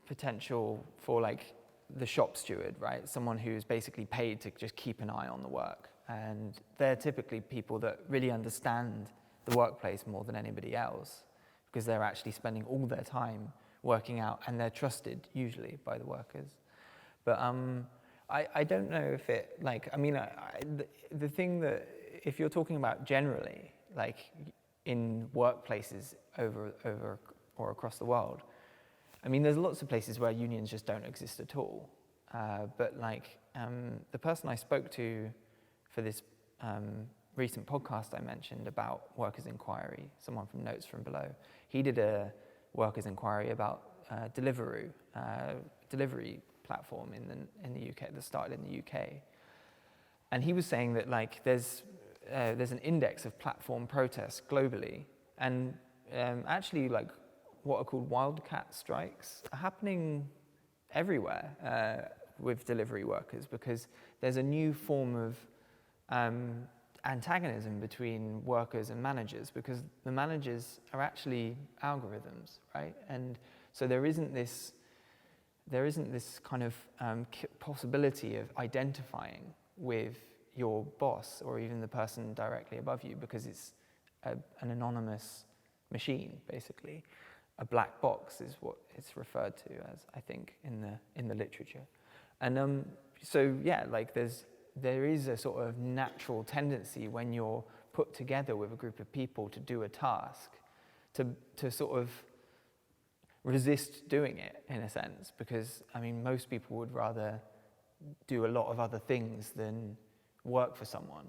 potential for like the shop steward, right? Someone who's basically paid to just keep an eye on the work, and they're typically people that really understand the workplace more than anybody else, because they're actually spending all their time working out, and they're trusted usually by the workers. But I don't know if it, like, I mean, the thing that, if you're talking about generally, like in workplaces over or across the world, I mean, there's lots of places where unions just don't exist at all. But like the person I spoke to for this recent podcast I mentioned about workers' inquiry, someone from Notes from Below, he did a workers' inquiry about Deliveroo, delivery platform in the UK that started in the UK, and he was saying that like there's an index of platform protests globally, and actually like what are called wildcat strikes are happening everywhere with delivery workers, because there's a new form of antagonism between workers and managers, because the managers are actually algorithms, right? And so there isn't this kind of possibility of identifying with your boss or even the person directly above you, because it's an anonymous machine, basically. A black box is what it's referred to as, I think, in the literature. And so yeah, like there is a sort of natural tendency when you're put together with a group of people to do a task to sort of resist doing it, in a sense, because I mean most people would rather do a lot of other things than work for someone.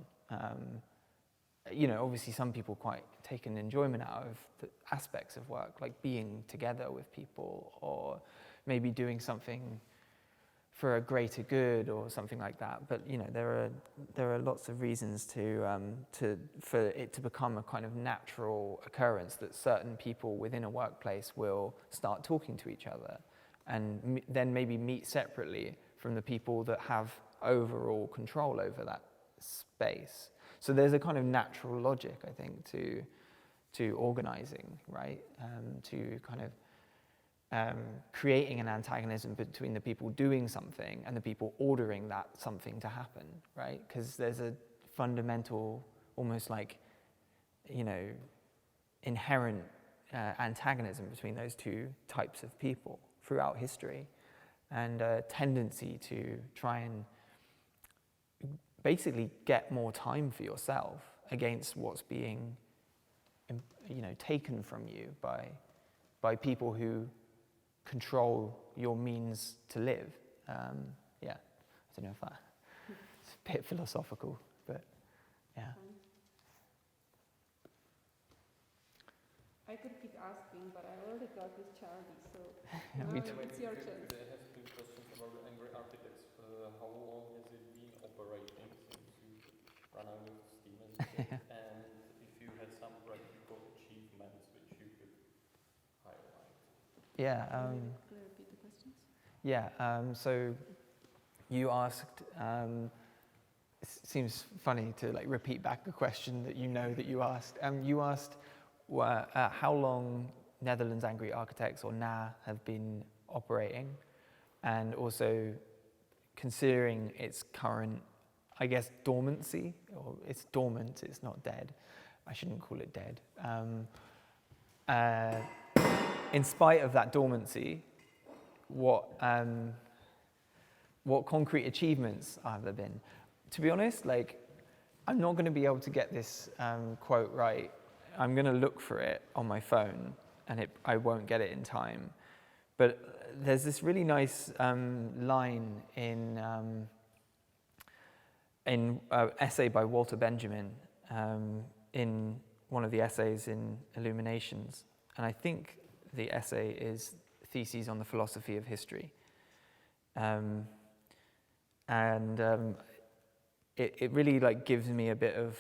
You know, obviously some people quite take an enjoyment out of the aspects of work, like being together with people, or maybe doing something for a greater good or something like that. But you know, there are lots of reasons for it to become a kind of natural occurrence that certain people within a workplace will start talking to each other, and then maybe meet separately from the people that have overall control over that space. So there's a kind of natural logic, I think, to organizing, right? To kind of creating an antagonism between the people doing something and the people ordering that something to happen, right? Because there's a fundamental, almost like, you know, inherent antagonism between those two types of people throughout history, and a tendency to try and basically get more time for yourself against what's being, you know, taken from you by people who control your means to live. Yeah, I don't know if it's a bit philosophical, but yeah. I could keep asking, but I already got with Charlie, so Yeah, now me too. it's your chance. I have two questions about the Angry Architects. How long has it been operating since you ran out of steam, as you said? And if you had some practical achievements which you could highlight? Yeah. Can you repeat the questions? Yeah. So you asked. It seems funny to like repeat back a question that you know that you asked. You asked how long Netherlands Angry Architects, or NA, have been operating, and also considering its current I guess, dormancy, or it's dormant, it's not dead. I shouldn't call it dead. In spite of that dormancy, what concrete achievements have there been? To be honest, like, I'm not going to be able to get this quote right. I'm going to look for it on my phone, and I won't get it in time. But there's this really nice line in an essay by Walter Benjamin in one of the essays in Illuminations. And I think the essay is Theses on the Philosophy of History. It really like gives me a bit of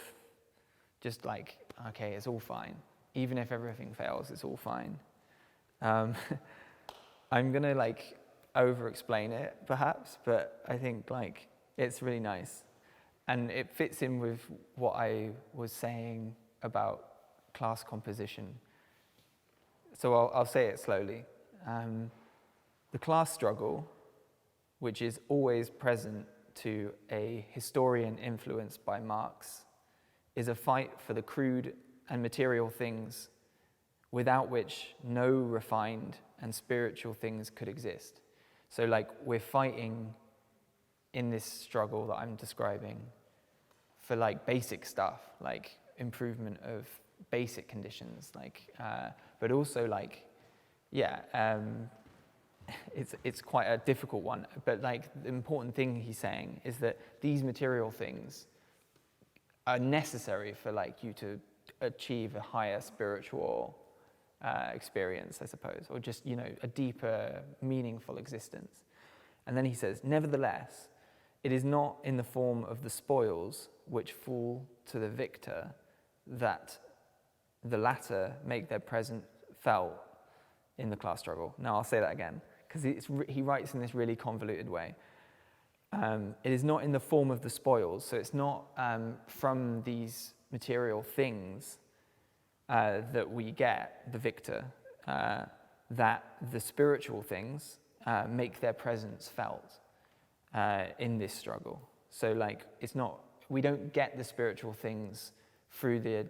just like, okay, it's all fine. Even if everything fails, it's all fine. I'm gonna like over-explain it perhaps, but I think like it's really nice. And it fits in with what I was saying about class composition. So I'll say it slowly. The class struggle, which is always present to a historian influenced by Marx, is a fight for the crude and material things without which no refined and spiritual things could exist. So like we're fighting in this struggle that I'm describing for like basic stuff, like improvement of basic conditions, like, but also like, it's quite a difficult one. But like the important thing he's saying is that these material things are necessary for like you to achieve a higher spiritual experience, I suppose, or just, you know, a deeper, meaningful existence. And then he says, nevertheless, it is not in the form of the spoils which fall to the victor that the latter make their presence felt in the class struggle. Now I'll say that again, because he writes in this really convoluted way. It is not in the form of the spoils, so it's not from these material things that we get, the victor, that the spiritual things make their presence felt in this struggle. So like, it's not, we don't get the spiritual things through the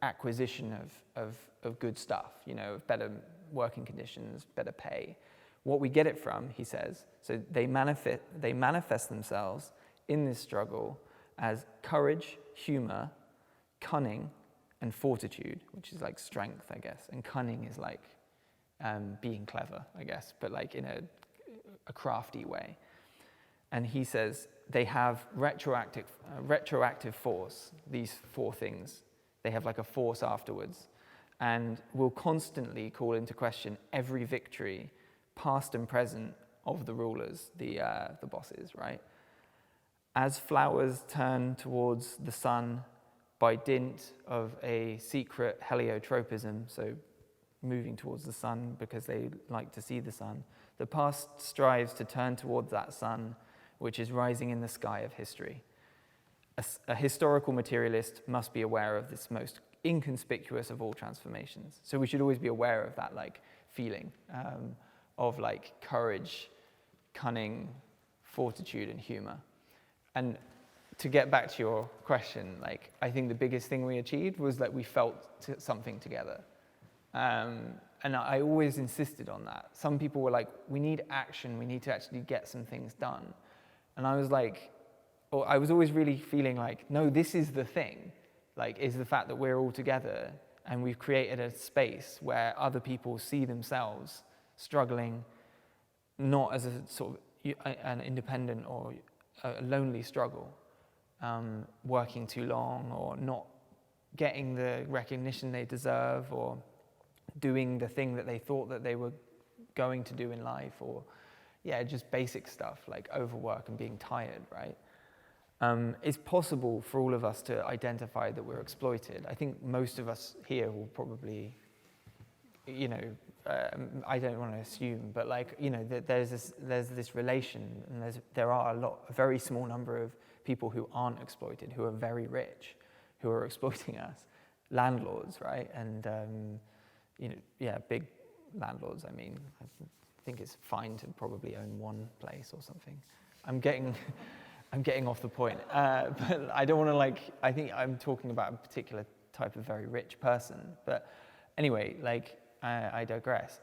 acquisition of good stuff, you know, of better working conditions, better pay. What we get it from, he says, so they manifest themselves in this struggle as courage, humor, cunning, and fortitude, which is like strength, I guess. And cunning is like being clever, I guess, but like in a crafty way. And he says they have retroactive force, these four things. They have like a force afterwards, and will constantly call into question every victory, past and present, of the rulers, the bosses, right? As flowers turn towards the sun by dint of a secret heliotropism, so moving towards the sun because they like to see the sun, the past strives to turn towards that sun which is rising in the sky of history. A historical materialist must be aware of this most inconspicuous of all transformations. So we should always be aware of that like feeling of like courage, cunning, fortitude, and humor. And to get back to your question, like I think the biggest thing we achieved was that we felt something together. And I always insisted on that. Some people were like, we need action, we need to actually get some things done. And I was like, or I was always really feeling like, no, this is the thing, like, is the fact that we're all together and we've created a space where other people see themselves struggling, not as a sort of an independent or a lonely struggle, working too long or not getting the recognition they deserve or doing the thing that they thought that they were going to do in life, or just basic stuff like overwork and being tired, right? It's possible for all of us to identify that we're exploited. I think most of us here will probably, I don't want to assume, but like, there's this relation, and there are a very small number of people who aren't exploited, who are very rich, who are exploiting us, landlords, right? And big landlords. I mean, I think it's fine to probably own one place or something. I'm getting I'm getting off the point, but I don't want to like, I think I'm talking about a particular type of very rich person, but anyway, like, I digress.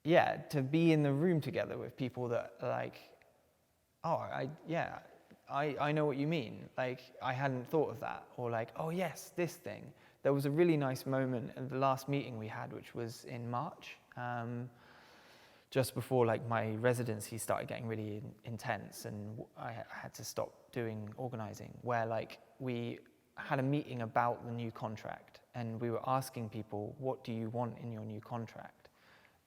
Yeah, to be in the room together with people that are like, oh, I know what you mean, like, I hadn't thought of that, or like, oh yes, this thing. There was a really nice moment at the last meeting we had, which was in March, just before like my residency started getting really intense and I had to stop doing organizing, where like we had a meeting about the new contract and we were asking people, what do you want in your new contract?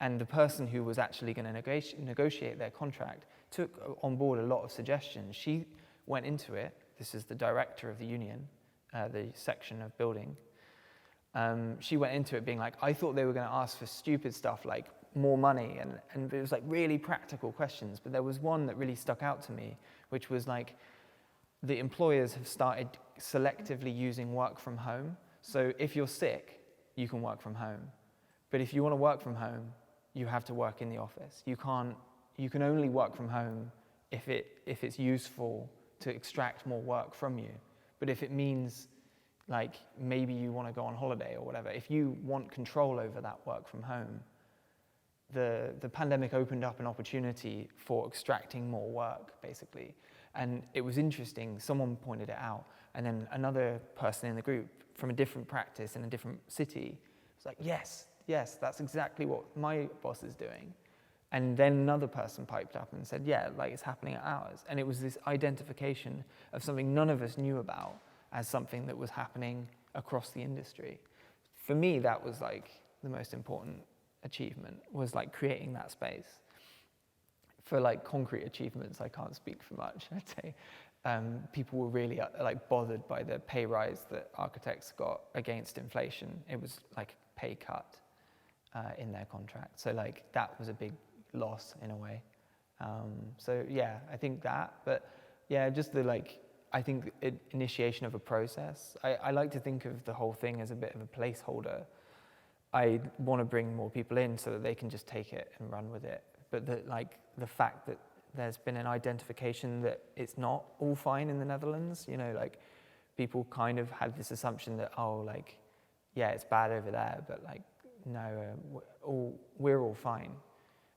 And the person who was actually going to negotiate their contract took on board a lot of suggestions. She went into it, this is the director of the union, the section of building. She went into it being like, I thought they were going to ask for stupid stuff like more money, and it was like really practical questions, but there was one that really stuck out to me, which was like, the employers have started selectively using work from home. So if you're sick, you can work from home. But if you want to work from home, you have to work in the office. You can only work from home if it's useful to extract more work from you. But if it means like maybe you want to go on holiday or whatever, if you want control over that work from home, the pandemic opened up an opportunity for extracting more work, basically. And it was interesting, someone pointed it out, and then another person in the group from a different practice in a different city was like, yes, that's exactly what my boss is doing. And then another person piped up and said, yeah, like it's happening at ours. And it was this identification of something none of us knew about as something that was happening across the industry. For me, that was like the most important achievement, was like creating that space. For like concrete achievements, I can't speak for much, I'd say. People were really like bothered by the pay rise that architects got against inflation. It was like a pay cut in their contract. So like that was a big loss in a way. So yeah, I think that, but yeah, just the like, I think initiation of a process. I like to think of the whole thing as a bit of a placeholder. I want to bring more people in so that they can just take it and run with it. But the fact that there's been an identification that it's not all fine in the Netherlands, you know, like people kind of had this assumption that, oh, like, yeah, it's bad over there, but like, no, we're all fine.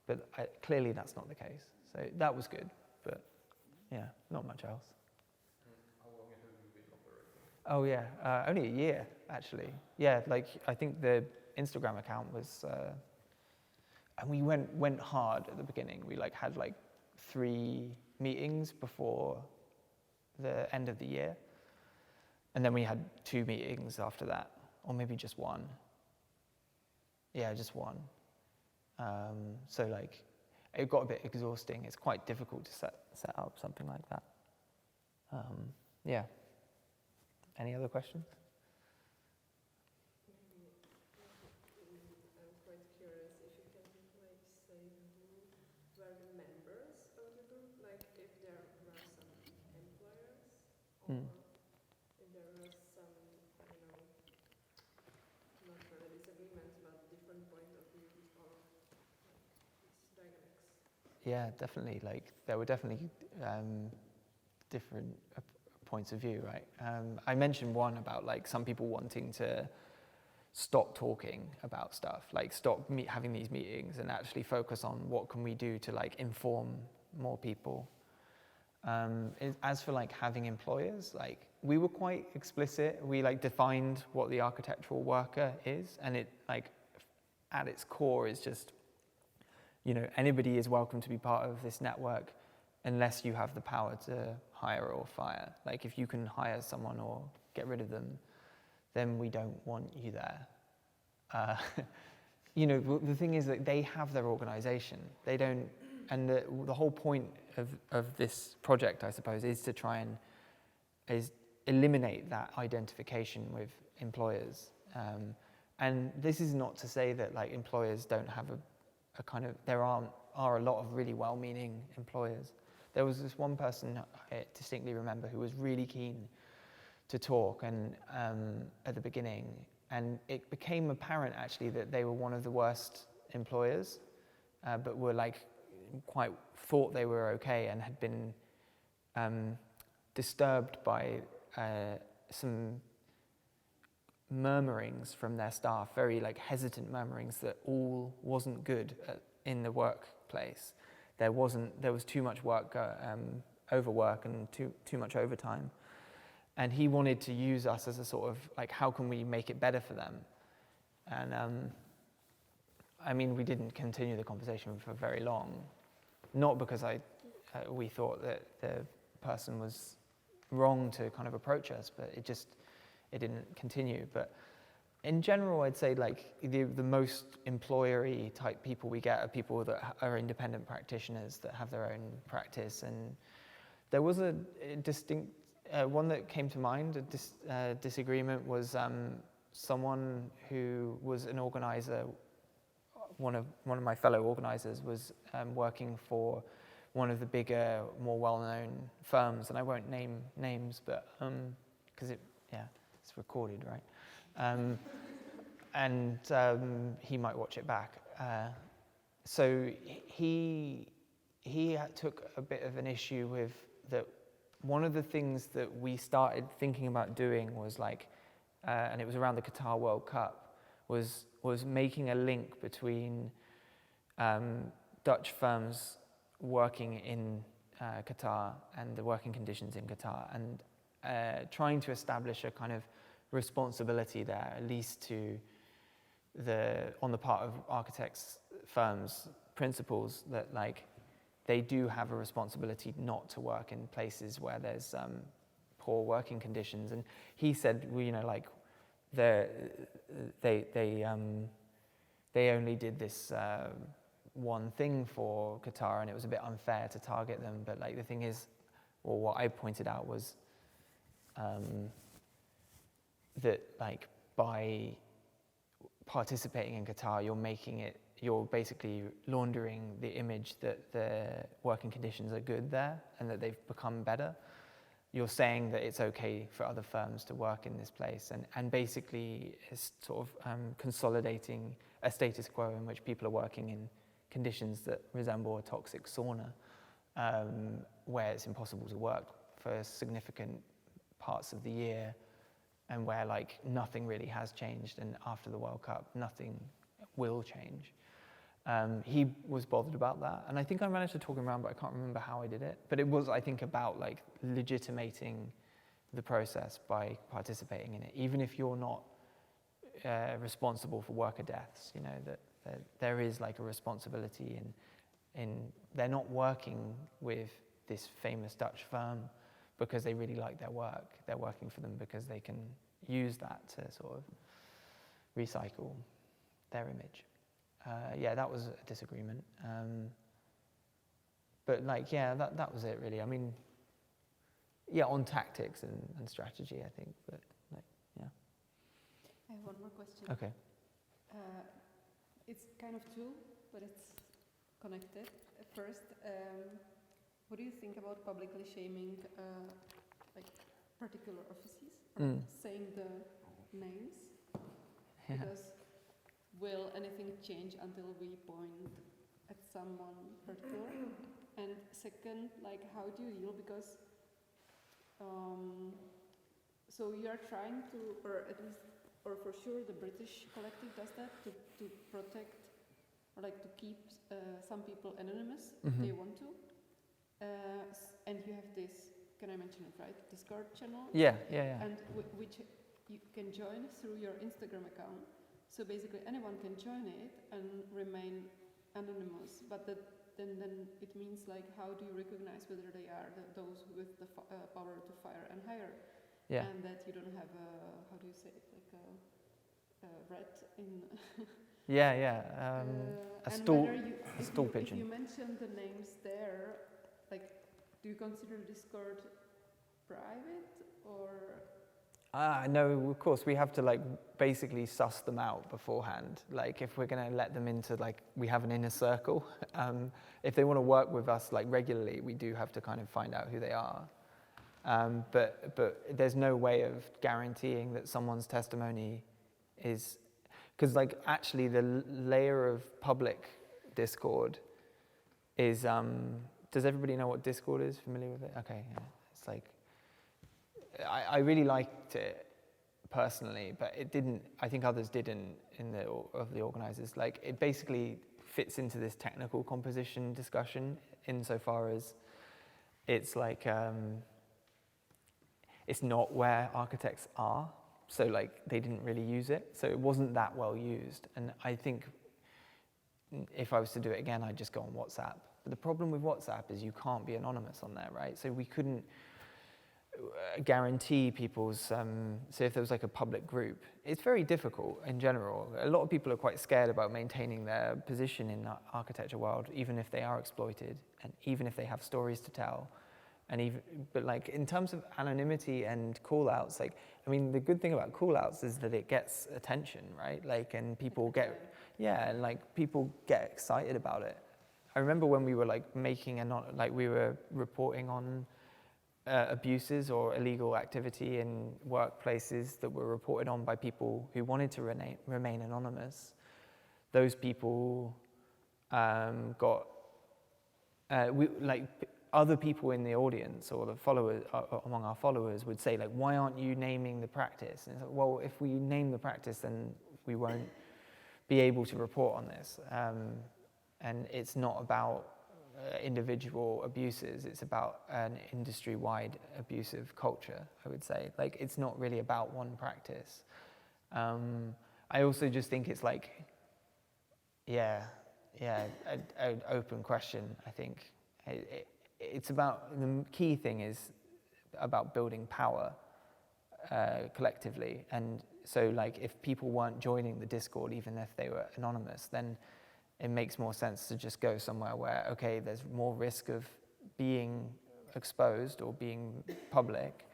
But clearly that's not the case. So that was good, but yeah, not much else. How long have you been operating? Oh yeah, only a year actually. Yeah, like I think the Instagram account was, and we went hard at the beginning. We like had like 3 meetings before the end of the year, and then we had 2 meetings after that, or maybe just 1. Yeah, just 1. So like, it got a bit exhausting. It's quite difficult to set up something like that. Yeah. Any other questions? I'm quite curious if you can like say who were the members of the group, like if there were some employers or if there was some, I don't know, not really disagreements but different point of views or like these dynamics. Yeah, definitely. Like there were definitely different points of view, right? I mentioned one about like some people wanting to stop talking about stuff, like stop having these meetings and actually focus on what can we do to like inform more people. As for like having employers, like we were quite explicit. We like defined what the architectural worker is, and it like at its core is just, you know, anybody is welcome to be part of this network unless you have the power to hire or fire. Like if you can hire someone or get rid of them, then we don't want you there. You know, the thing is that they have their organization. They don't, and the whole point of this project, I suppose, is to try and eliminate that identification with employers. And this is not to say that like employers don't have a kind of, there are a lot of really well-meaning employers. There was this one person I distinctly remember who was really keen to talk and at the beginning, and it became apparent actually that they were one of the worst employers, but were like quite thought they were okay and had been disturbed by some murmurings from their staff, very like hesitant murmurings that all wasn't good in the workplace. There was too much work, overwork, and too much overtime. And he wanted to use us as a sort of like, how can we make it better for them? And I mean, we didn't continue the conversation for very long, not because we thought that the person was wrong to kind of approach us, but it didn't continue. But in general, I'd say like the most employer-y type people we get are people that are independent practitioners that have their own practice. And there was a distinct one that came to mind. A disagreement was someone who was an organizer. One of my fellow organizers was working for one of the bigger, more well-known firms, and I won't name names, but because it's recorded, right? And he might watch it back. So he took a bit of an issue with that. One of the things that we started thinking about doing was like, and it was around the Qatar World Cup, was making a link between Dutch firms working in Qatar and the working conditions in Qatar, and trying to establish a kind of responsibility there, at least on the part of architects, firms, principals, that like they do have a responsibility not to work in places where there's poor working conditions. And he said, well, you know, like they only did this one thing for Qatar, and it was a bit unfair to target them. But like the thing is, or what I pointed out was that like by participating in Qatar, you're basically laundering the image that the working conditions are good there and that they've become better. You're saying that it's okay for other firms to work in this place, and basically it's sort of consolidating a status quo in which people are working in conditions that resemble a toxic sauna, where it's impossible to work for significant parts of the year, and where like nothing really has changed, and after the World Cup, nothing will change. He was bothered about that, and I think I managed to talk him around, but I can't remember how I did it. But it was, I think, about like legitimating the process by participating in it, even if you're not responsible for worker deaths. You know that there is like a responsibility in they're not working with this famous Dutch firm because they really like their work. They're working for them because they can use that to sort of recycle their image. That was a disagreement. But like, that was it really. I mean, on tactics and strategy, I think, but like, yeah. I have one more question. Okay. It's kind of two, but it's connected. First, what do you think about publicly shaming like particular offices, or saying the names? Yeah. Because will anything change until we point at someone particular? And second, like, how do you deal? Because so you are trying to, or at least, or for sure the British collective does that, to protect, or like to keep some people anonymous if they want to. And you have this, can I mention it, right? Discord channel? Yeah. And which you can join through your Instagram account. So basically anyone can join it and remain anonymous, but then it means like, how do you recognize whether they are those with the power to fire and hire? Yeah. And that you don't have a, how do you say it, like a rat in... A stool pigeon. If you mention the names there, like, do you consider Discord private, or... No, of course, we have to like basically suss them out beforehand. Like if we're going to let them into, like, we have an inner circle. If they want to work with us like regularly, we do have to kind of find out who they are. But there's no way of guaranteeing that someone's testimony is, because like actually the layer of public discord is, does everybody know what Discord is? Familiar with it? Okay, yeah. It's like, I really liked it personally, but it didn't, I think others didn't of the organizers. Like, it basically fits into this technical composition discussion insofar as it's like, it's not where architects are, so like they didn't really use it, so it wasn't that well used. And I think if I was to do it again, I'd just go on WhatsApp. But the problem with WhatsApp is you can't be anonymous on there, right? So we couldn't guarantee people's, so if there was like a public group, it's very difficult in general. A lot of people are quite scared about maintaining their position in the architecture world, even if they are exploited, and even if they have stories to tell. And even, but like in terms of anonymity and call-outs, like, I mean, the good thing about call-outs is that it gets attention, right? Like, and people get, yeah, and like people get excited about it. I remember when we were like making we were reporting on abuses or illegal activity in workplaces that were reported on by people who wanted to remain anonymous. Those people got, other people in the audience or the followers, among our followers would say, like, why aren't you naming the practice? And it's like, well, if we name the practice, then we won't be able to report on this. And it's not about individual abuses, it's about an industry-wide abusive culture, I would say. Like, it's not really about one practice. I also just think it's like, an open question, I think. It's about, the key thing is about building power collectively. And so like if people weren't joining the Discord, even if they were anonymous, then it makes more sense to just go somewhere where, okay, there's more risk of being exposed or being public,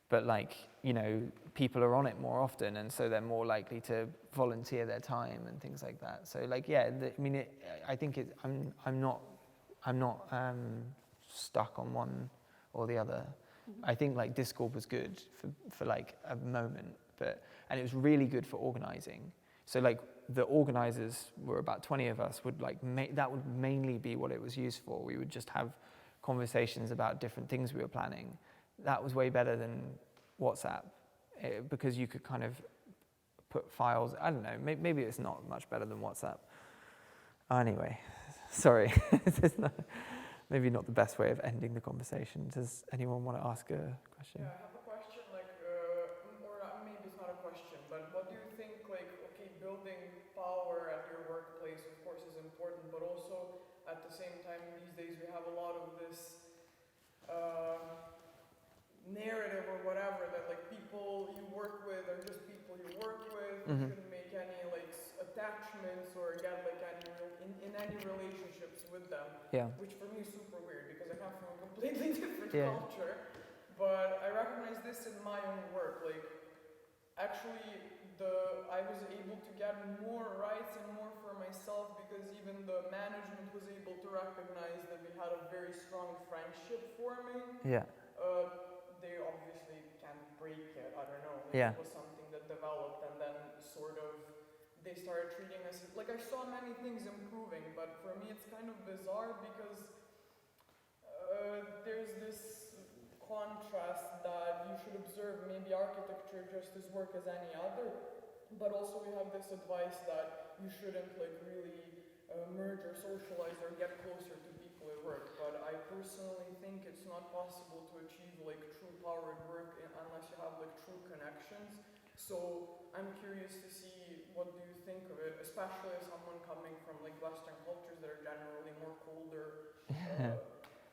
but like, you know, people are on it more often, and so they're more likely to volunteer their time and things like that. So like, yeah, I think I'm not stuck on one or the other. Mm-hmm. I think like Discord was good for like a moment, and it was really good for organizing. So like the organizers were about 20 of us would like, that would mainly be what it was used for. We would just have conversations about different things we were planning. That was way better than WhatsApp because you could kind of put files, I don't know, maybe it's not much better than WhatsApp. Anyway, sorry, maybe not the best way of ending the conversation. Does anyone want to ask a question? Yeah, I have a question, like, or maybe it's not a question, but what do you think, like, okay, building power at your workplace, of course, is important, but also at the same time, these days we have a lot of this narrative or whatever that like people you work with are just people you work with. Mm-hmm. You shouldn't make any like attachments or get like any in any relationships with them. Yeah. Which for me is super weird because I come from a completely different culture. But I recognize this in my own work. Like actually I was able to get more rights and more for myself because even the management was able to recognize that we had a very strong friendship forming. Yeah. They obviously can't break it, I don't know. It was something that developed and then sort of they started treating us, like I saw many things improving, but for me it's kind of bizarre because there's this contrast that you should observe maybe architecture just as work as any other, but also we have this advice that you shouldn't like really merge or socialize or get closer to people at work. But I personally think it's not possible to achieve like true power at work unless you have like true connections. So I'm curious to see what do you think of it, especially as someone coming from like Western cultures that are generally more colder.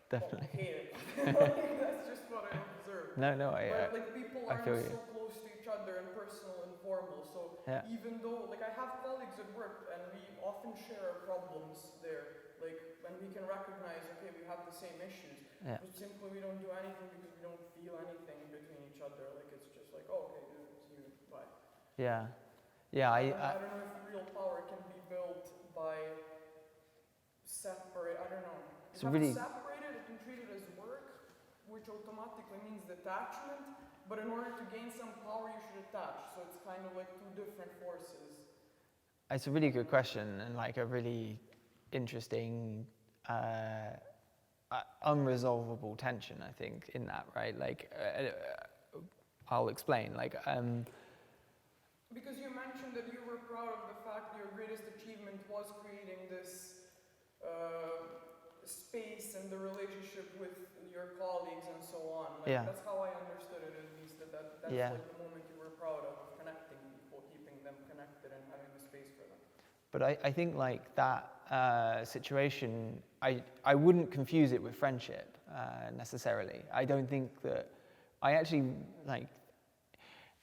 Definitely. That's just what I observed. No, but like people aren't so close to each other and personal and formal. So even though like I have colleagues at work and we often share our problems there, like when we can recognize, okay, we have the same issues, but simply we don't do anything because we don't feel anything between each other. Like it's just like, oh, okay, it's you, bye. Yeah. I don't know if real power can be built by separate. I don't know. You have to separate it and treat it as work, which automatically means detachment. But in order to gain some power, you should attach. So it's kind of like two different forces. It's a really good question and like a really interesting unresolvable tension, I think, in that, right? Like, I'll explain. Like, because you mentioned that you were proud of the fact your greatest achievement was creating this space and the relationship with your colleagues and so on. Like, yeah. That's how I understood it, at least. That's Yeah. like the moment you were proud of connecting people, keeping them connected, and having the space for them. But I think like that situation, I wouldn't confuse it with friendship necessarily. I don't think that, I actually like,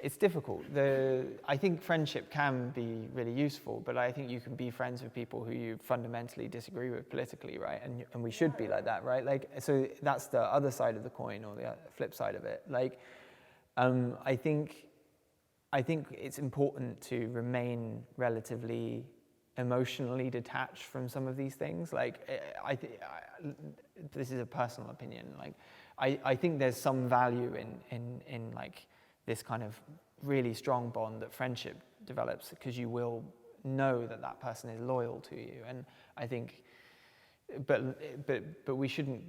it's difficult. I think friendship can be really useful, but I think you can be friends with people who you fundamentally disagree with politically, right? And we should be like that, right? Like, so that's the other side of the coin, or the flip side of it. Like, I think it's important to remain relatively emotionally detached from some of these things. Like, this is a personal opinion. Like, I think there's some value in like this kind of really strong bond that friendship develops, because you will know that that person is loyal to you. And I think, but we shouldn't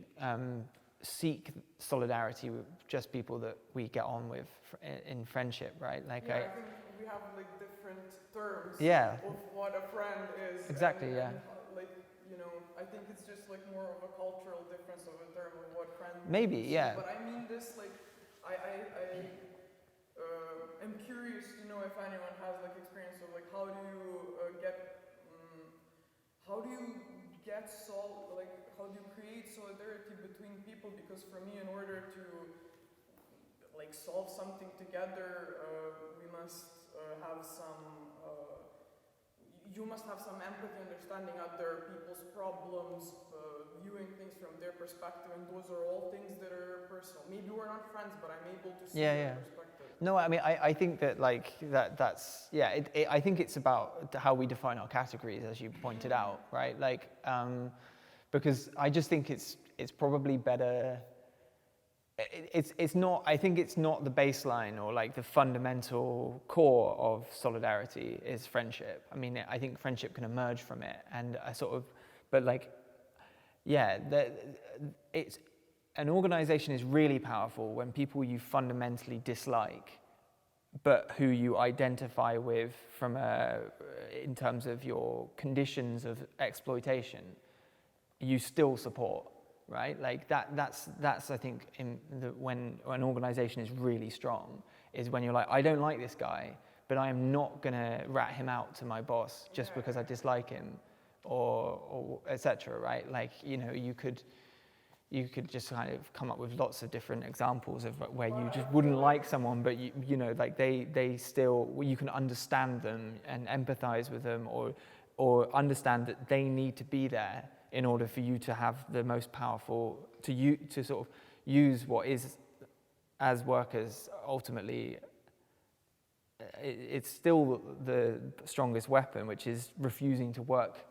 seek solidarity with just people that we get on with in friendship, right? Like, I think we have like different terms Yeah. of what a friend is. Exactly, yeah. And, like, you know, I think it's just like more of a cultural difference of a term of what friend Maybe, means. yeah. But I mean this, like, I'm curious to know if anyone has like experience of like how do you how do you create solidarity between people? Because for me, in order to like solve something together, we must have some. You must have some empathy, understanding other people's problems, viewing things from their perspective, and those are all things that are personal. Maybe we're not friends, but I'm able to see their perspective. No, I mean, I think that like that's I think it's about how we define our categories, as you pointed out, right? Like, because I just think it's probably better. It's not. I think it's not the baseline or like the fundamental core of solidarity is friendship. I mean, I think friendship can emerge from it, and but like, yeah, it's. An organization is really powerful when people you fundamentally dislike, but who you identify with from in terms of your conditions of exploitation, you still support, right? Like that's I think when an organization is really strong, is when you're like, I don't like this guy, but I am not gonna rat him out to my boss just because I dislike him, or etc. Right? Like, you know, you could just kind of come up with lots of different examples of where you just wouldn't like someone, but you know, like they still, you can understand them and empathize with them, or understand that they need to be there in order for you to have the most powerful, to sort of use what is, as workers, ultimately, it's still the strongest weapon, which is refusing to work,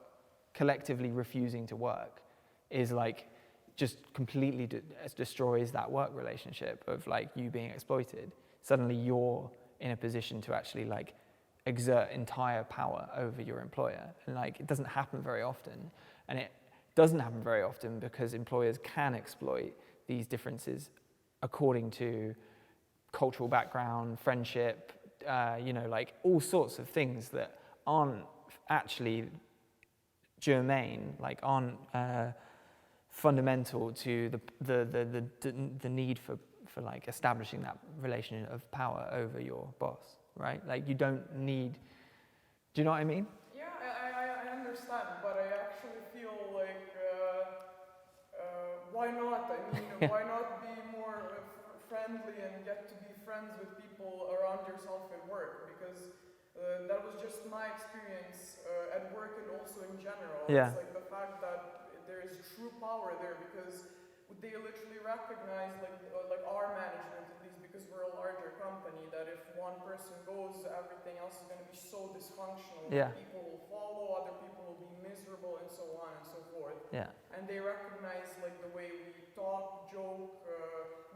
collectively refusing to work, is like, just completely destroys that work relationship of like you being exploited. Suddenly you're in a position to actually like exert entire power over your employer. And like, it doesn't happen very often. And it doesn't happen very often because employers can exploit these differences according to cultural background, friendship, you know, like all sorts of things that aren't actually germane, like aren't fundamental to the need for like establishing that relation of power over your boss, right? Like, you don't need. Do you know what I mean? Yeah, I understand, but I actually feel like why not? I mean, why not be more friendly and get to be friends with people around yourself at work? Because that was just my experience at work and also in general. Yeah. It's like the fact that there is true power there, because they literally recognize, like our management at least, because we're a larger company, that if one person goes, everything else is going to be so dysfunctional. Yeah. People will follow, other people will be miserable, and so on and so forth. Yeah. And they recognize like the way we talk, joke.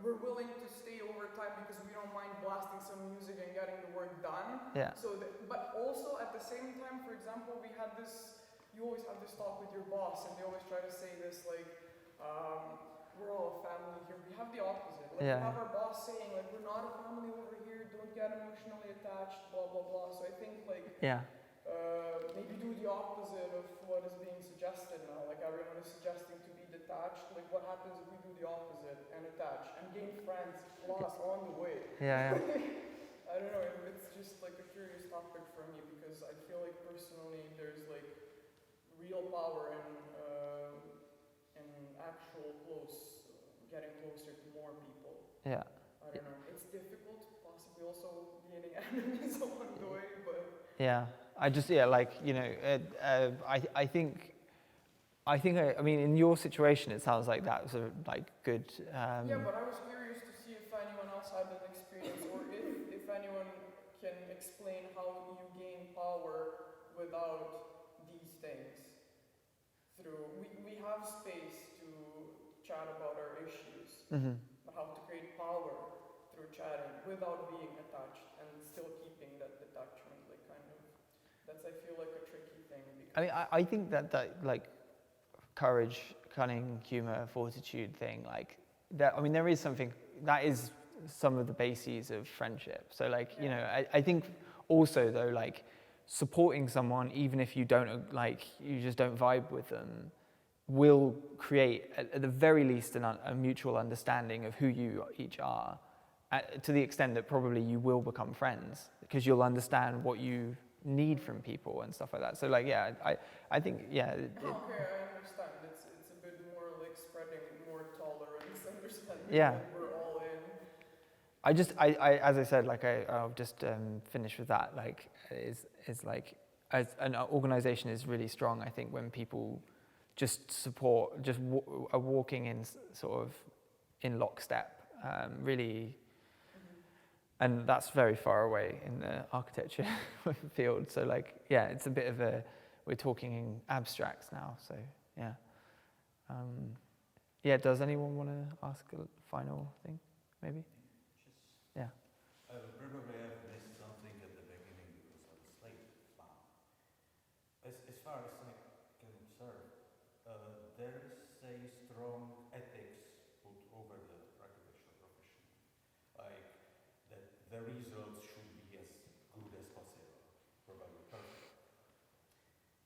We're willing to stay overtime because we don't mind blasting some music and getting the work done. Yeah. So, but also at the same time, for example, we had this. you always have this talk with your boss, and they always try to say this like, we're all a family here. We have the opposite. Like, we have our boss saying like, we're not a family over here. Don't get emotionally attached. Blah blah blah. So I think like, maybe do the opposite of what is being suggested now. Like everyone is suggesting to be detached. Like what happens if we do the opposite and attach and gain friends plus on the way? Yeah. I don't know. It's just like a curious topic for me because I feel like personally there's like real power in actual getting closer to more people. Yeah. I don't know. It's difficult, possibly also gaining enemies along the way, but. Yeah. I just like I mean in your situation it sounds like that was a like good. Yeah, but I was curious to see if anyone else had that experience, or if anyone can explain how you gain power without these things. We have space to chat about our issues, but how to create power through chatting without being attached and still keeping that detachment, like kind of. That's I feel like a tricky thing. I mean, I think that like courage, cunning, humor, fortitude thing, like that. I mean, there is something that is some of the bases of friendship. So like you know, I think also though like supporting someone even if you don't like you just don't vibe with them will create at the very least a mutual understanding of who you each are, to the extent that probably you will become friends because you'll understand what you need from people and stuff like that. So like I think okay, I understand. It's a bit more like spreading more tolerance, understanding that we're all in. I as I said, like I'll just finish with that. Like is like as an organization is really strong. I think when people just support, just are walking in sort of in lockstep, really. And that's very far away in the architecture field. So like, it's a bit of we're talking in abstracts now. So does anyone want to ask a final thing, maybe? Yeah. Probably I've missed something at the beginning because I was late. As far as I can observe, there is a strong ethics put over the architectural profession. Like, that the results should be as good as possible, probably perfect.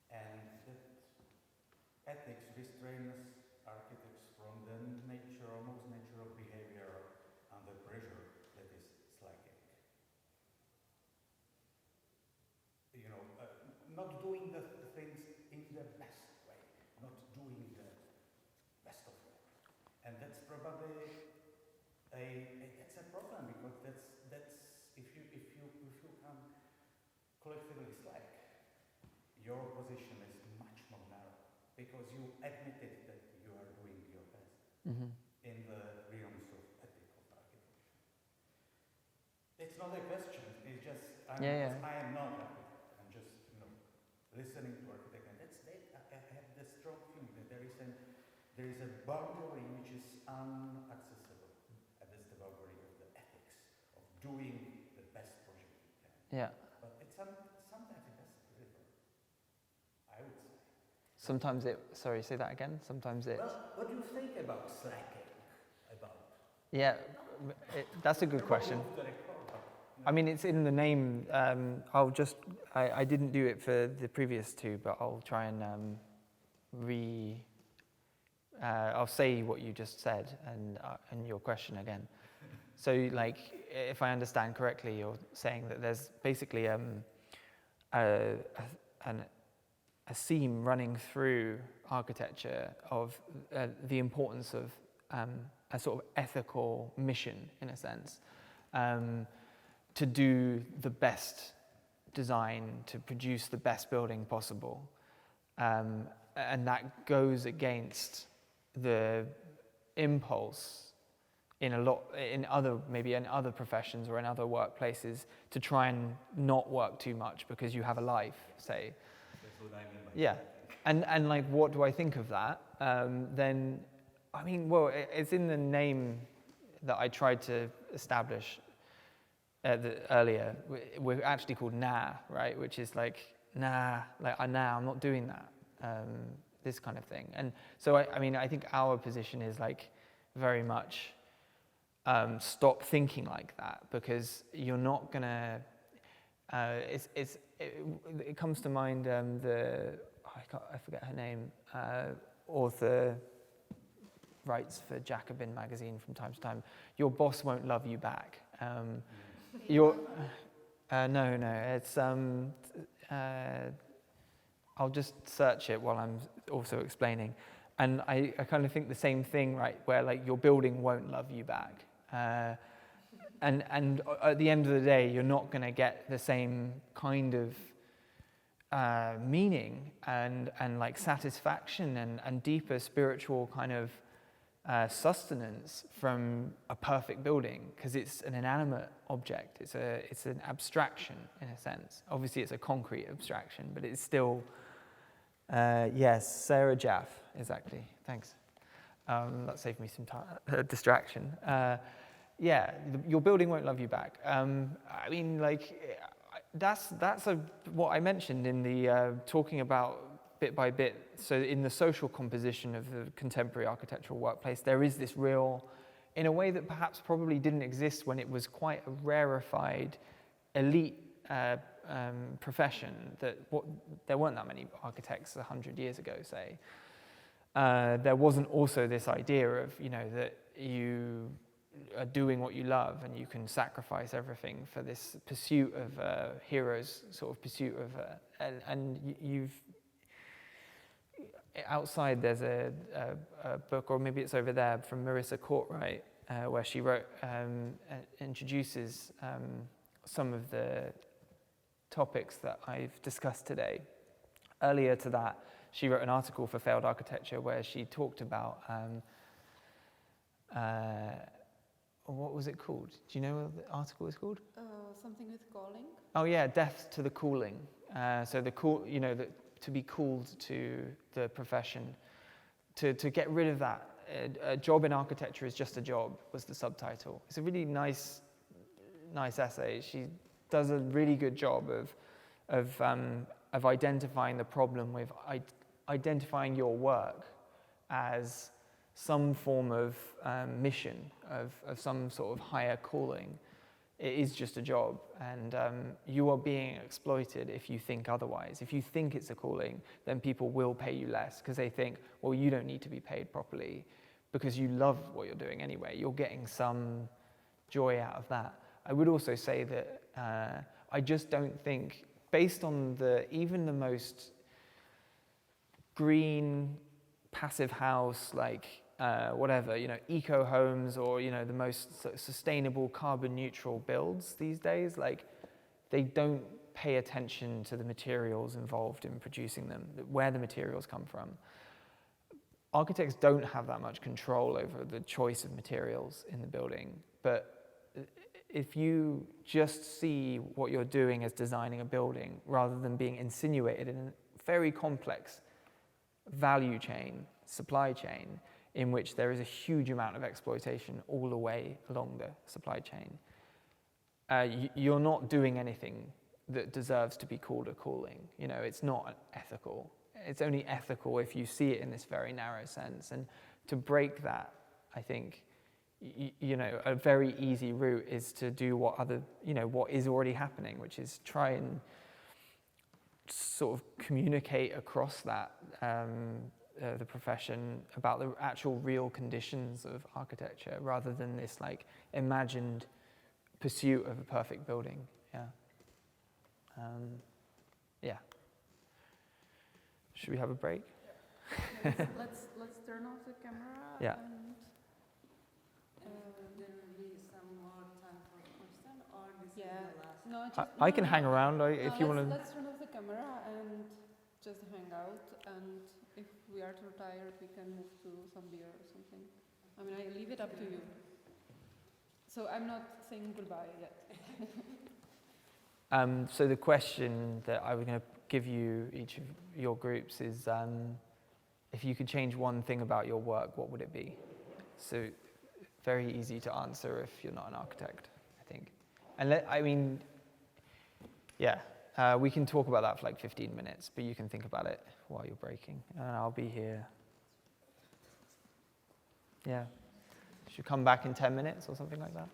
And that ethics restrains architects from the almost natural behavior under pressure that is slacking. You know, not doing the things in the best way, not doing the best of them. And that's probably that's a problem because that's if you can collectively slack, your position is much more narrow because you admitted that you are doing your best in the realms of ethical architecture. It's not a question. It's just I am not architect. I'm just listening to architect, and I have the strong feeling that there is a boundary which is inaccessible, and that's the boundary of the ethics of doing the best project you can. Yeah. But sometimes it has to deliver. I would say. Sometimes sorry, say that again. Sometimes it. Well, what do you think about slacking? That's a good question. I mean, it's in the name. I didn't do it for the previous two, but I'll try and I'll say what you just said and your question again. So, like, if I understand correctly, you're saying that there's basically a seam running through architecture of the importance of a sort of ethical mission, in a sense, to do the best design, to produce the best building possible. And that goes against the impulse in other professions or in other workplaces to try and not work too much because you have a life, say. That's what I mean by Yeah. And like, what do I think of that? Then, I mean, well, it's in the name that I tried to establish earlier. We're actually called nah, right? Which is like, nah, I'm not doing that. this kind of thing. And so, I mean, I think our position is like very much stop thinking like that, because you're not gonna. It comes to mind I forget her name, author, writes for Jacobin magazine from time to time. Your boss won't love you back. No, it's I'll just search it while I'm also explaining. And I kind of think the same thing, right, where like your building won't love you back. And at the end of the day, you're not going to get the same kind of meaning and like satisfaction and deeper spiritual kind of sustenance from a perfect building, because it's an inanimate object. It's an abstraction in a sense. Obviously, it's a concrete abstraction, but it's still. Yes, Sarah Jaff, exactly. Thanks. That saved me some time, distraction. Yeah, your building won't love you back. I mean, like, that's what I mentioned in the talking about bit by bit. So in the social composition of the contemporary architectural workplace, there is this real, in a way that perhaps probably didn't exist when it was quite a rarefied, elite profession. There weren't that many architects 100 years ago, say. There wasn't also this idea of, that you are doing what you love and you can sacrifice everything for this pursuit of hero's sort of pursuit of, and you've, outside there's a book, or maybe it's over there, from Marissa Courtwright, where she wrote, introduces some of the topics that I've discussed today. Earlier to that, she wrote an article for Failed Architecture where she talked about, what was it called? Do you know what the article is called? Something with calling. Oh yeah, death to the calling. So the call, to be called to the profession, to get rid of that. A job in architecture is just a job was the subtitle. It's a really nice essay. She does a really good job of identifying the problem with identifying your work as some form of mission, of some sort of higher calling. It is just a job, and you are being exploited if you think otherwise. If you think it's a calling, then people will pay you less, because they think, well, you don't need to be paid properly because you love what you're doing anyway. You're getting some joy out of that. I would also say that I just don't think, based on even the most green, passive house, like whatever, eco homes, or the most sustainable carbon neutral builds these days, like they don't pay attention to the materials involved in producing them, where the materials come from. Architects don't have that much control over the choice of materials in the building, but if you just see what you're doing as designing a building rather than being insinuated in a very complex value chain, supply chain, in which there is a huge amount of exploitation all the way along the supply chain, you're not doing anything that deserves to be called a calling. It's not ethical. It's only ethical if you see it in this very narrow sense. And to break that, I think, a very easy route is to do what is already happening, which is try and sort of communicate across that the profession about the actual real conditions of architecture, rather than this like imagined pursuit of a perfect building. Yeah. Should we have a break? Let's turn off the camera. Yeah. And there will be some more time for question, or this is the last? No, I can hang around if you want to. Let's turn off the camera and just hang out. And if we are too tired, we can move to some beer or something. I mean, I leave it up to you. So I'm not saying goodbye yet. So the question that I was going to give you, each of your groups, is if you could change one thing about your work, what would it be? So very easy to answer if you're not an architect, I think. And We can talk about that for like 15 minutes, but you can think about it while you're breaking. And I'll be here. Yeah. Should come back in 10 minutes or something like that.